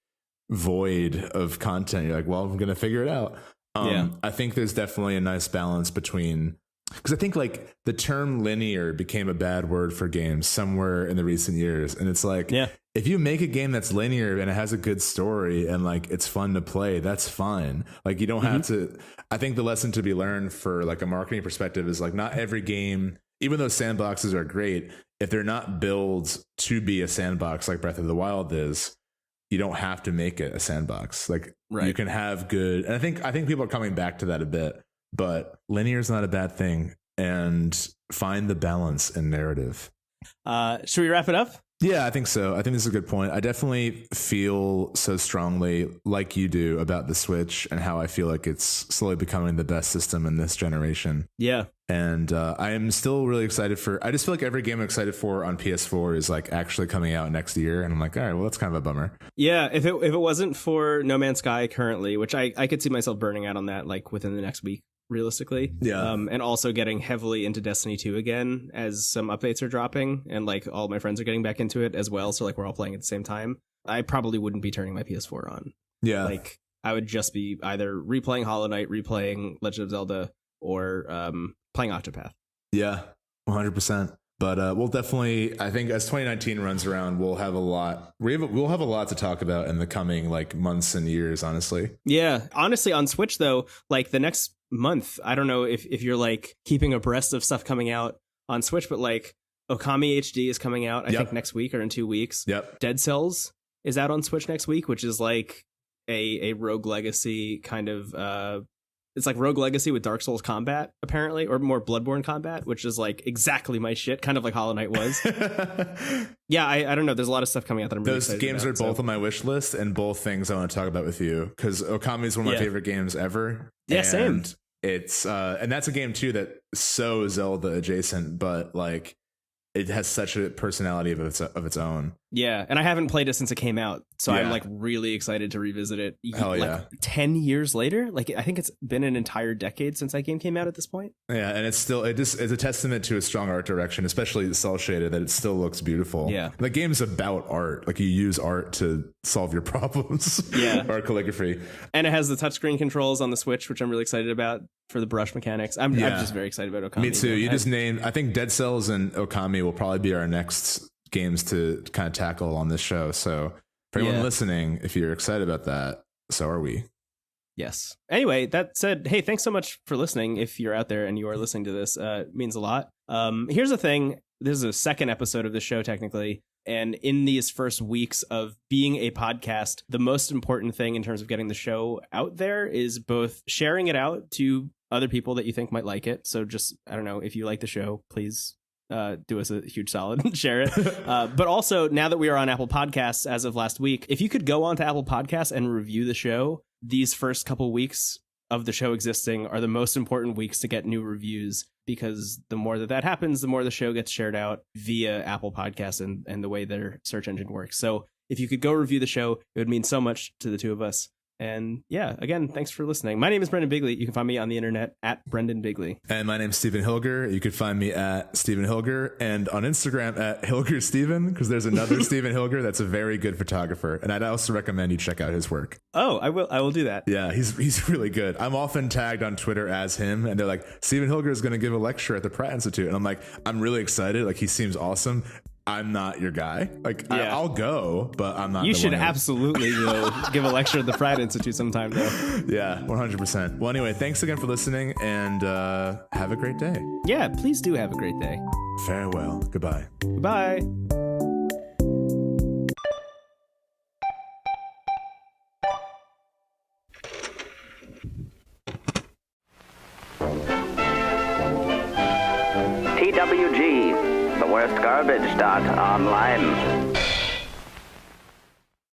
void of content. You're like, well, I'm gonna figure it out. I think there's definitely a nice balance between, because I think like the term linear became a bad word for games somewhere in the recent years. And it's like, if you make a game that's linear and it has a good story and like it's fun to play, that's fine. Like you don't have to. I think the lesson to be learned for like a marketing perspective is like, not every game, even though sandboxes are great, if they're not built to be a sandbox like Breath of the Wild is, you don't have to make it a sandbox. Like you can have good. And I think people are coming back to that a bit. But linear is not a bad thing, and find the balance in narrative. Should we wrap it up? Yeah, I think so. I think this is a good point. I definitely feel so strongly, like you do, about the Switch and how I feel like it's slowly becoming the best system in this generation. Yeah. And I am still really excited I just feel like every game I'm excited for on PS4 is like actually coming out next year. And I'm like, all right, well, that's kind of a bummer. Yeah. If it wasn't for No Man's Sky currently, which I could see myself burning out on that like within the next week, realistically. Yeah. And also getting heavily into Destiny 2 again as some updates are dropping and like all my friends are getting back into it as well. So like we're all playing at the same time. I probably wouldn't be turning my PS4 on. Yeah. Like I would just be either replaying Hollow Knight, replaying Legend of Zelda, or playing Octopath. Yeah, 100%. But we'll definitely, I think as 2019 runs around, we'll have a lot. We'll have a lot to talk about in the coming like months and years, honestly. Yeah. Honestly, on Switch, though, like the next month, I don't know if you're like keeping abreast of stuff coming out on Switch, but like Okami HD is coming out, I think next week or in 2 weeks. Yep. Dead Cells is out on Switch next week, which is like a Rogue Legacy kind of it's like Rogue Legacy with Dark Souls combat, apparently, or more Bloodborne combat, which is like exactly my shit, kind of like Hollow Knight was. Yeah, I don't know. There's a lot of stuff coming out that I'm really excited about. Those games are both on my wish list, and both things I want to talk about with you, because Okami is one of my favorite games ever. Yeah, same. It's and that's a game too that's so Zelda adjacent, but like it has such a personality of its own. Yeah, and I haven't played it since it came out, So I'm Yeah. like really excited to revisit it. Hell like yeah. 10 years later. Like I think it's been an entire decade since that game came out at this point. Yeah, and it's a testament to a strong art direction, especially the cell shaded, that it still looks beautiful. Yeah. The game's about art. Like you use art to solve your problems. Yeah. Or calligraphy. And it has the touchscreen controls on the Switch, which I'm really excited about for the brush mechanics. I'm just very excited about Okami. Me too. You just named, I think Dead Cells and Okami will probably be our next games to kind of tackle on this show. So for anyone listening, if you're excited about that, so are we. Yes. Anyway, that said, hey, thanks so much for listening. If you're out there and you are listening to this, it means a lot. Here's the thing. This is a second episode of the show, technically. And in these first weeks of being a podcast, the most important thing in terms of getting the show out there is both sharing it out to other people that you think might like it. So just, I don't know, if you like the show, please do us a huge solid and share it. But also, now that we are on Apple Podcasts as of last week, if you could go on to Apple Podcasts and review the show, these first couple weeks of the show existing are the most important weeks to get new reviews, because the more that happens, the more the show gets shared out via Apple Podcasts and the way their search engine works. So if you could go review the show, it would mean so much to the two of us. And yeah, again, thanks for listening. My name is Brendan Bigley. You can find me on the internet at Brendan Bigley. And my name's Stephen Hilger. You could find me at Stephen Hilger, and on Instagram at Hilger Stephen, because there's another Stephen Hilger that's a very good photographer. And I'd also recommend you check out his work. Oh, I will do that. Yeah, he's really good. I'm often tagged on Twitter as him, and they're like, Stephen Hilger is going to give a lecture at the Pratt Institute. And I'm like, I'm really excited. Like, he seems awesome. I'm not your guy. Like, Yeah. I'll go, but I'm not. You the should one absolutely give a lecture at the Pratt Institute sometime, though. Yeah, 100%. Well, anyway, thanks again for listening, and have a great day. Yeah, please do have a great day. Farewell. Goodbye. Goodbye. TWG, the worst garbage. Online.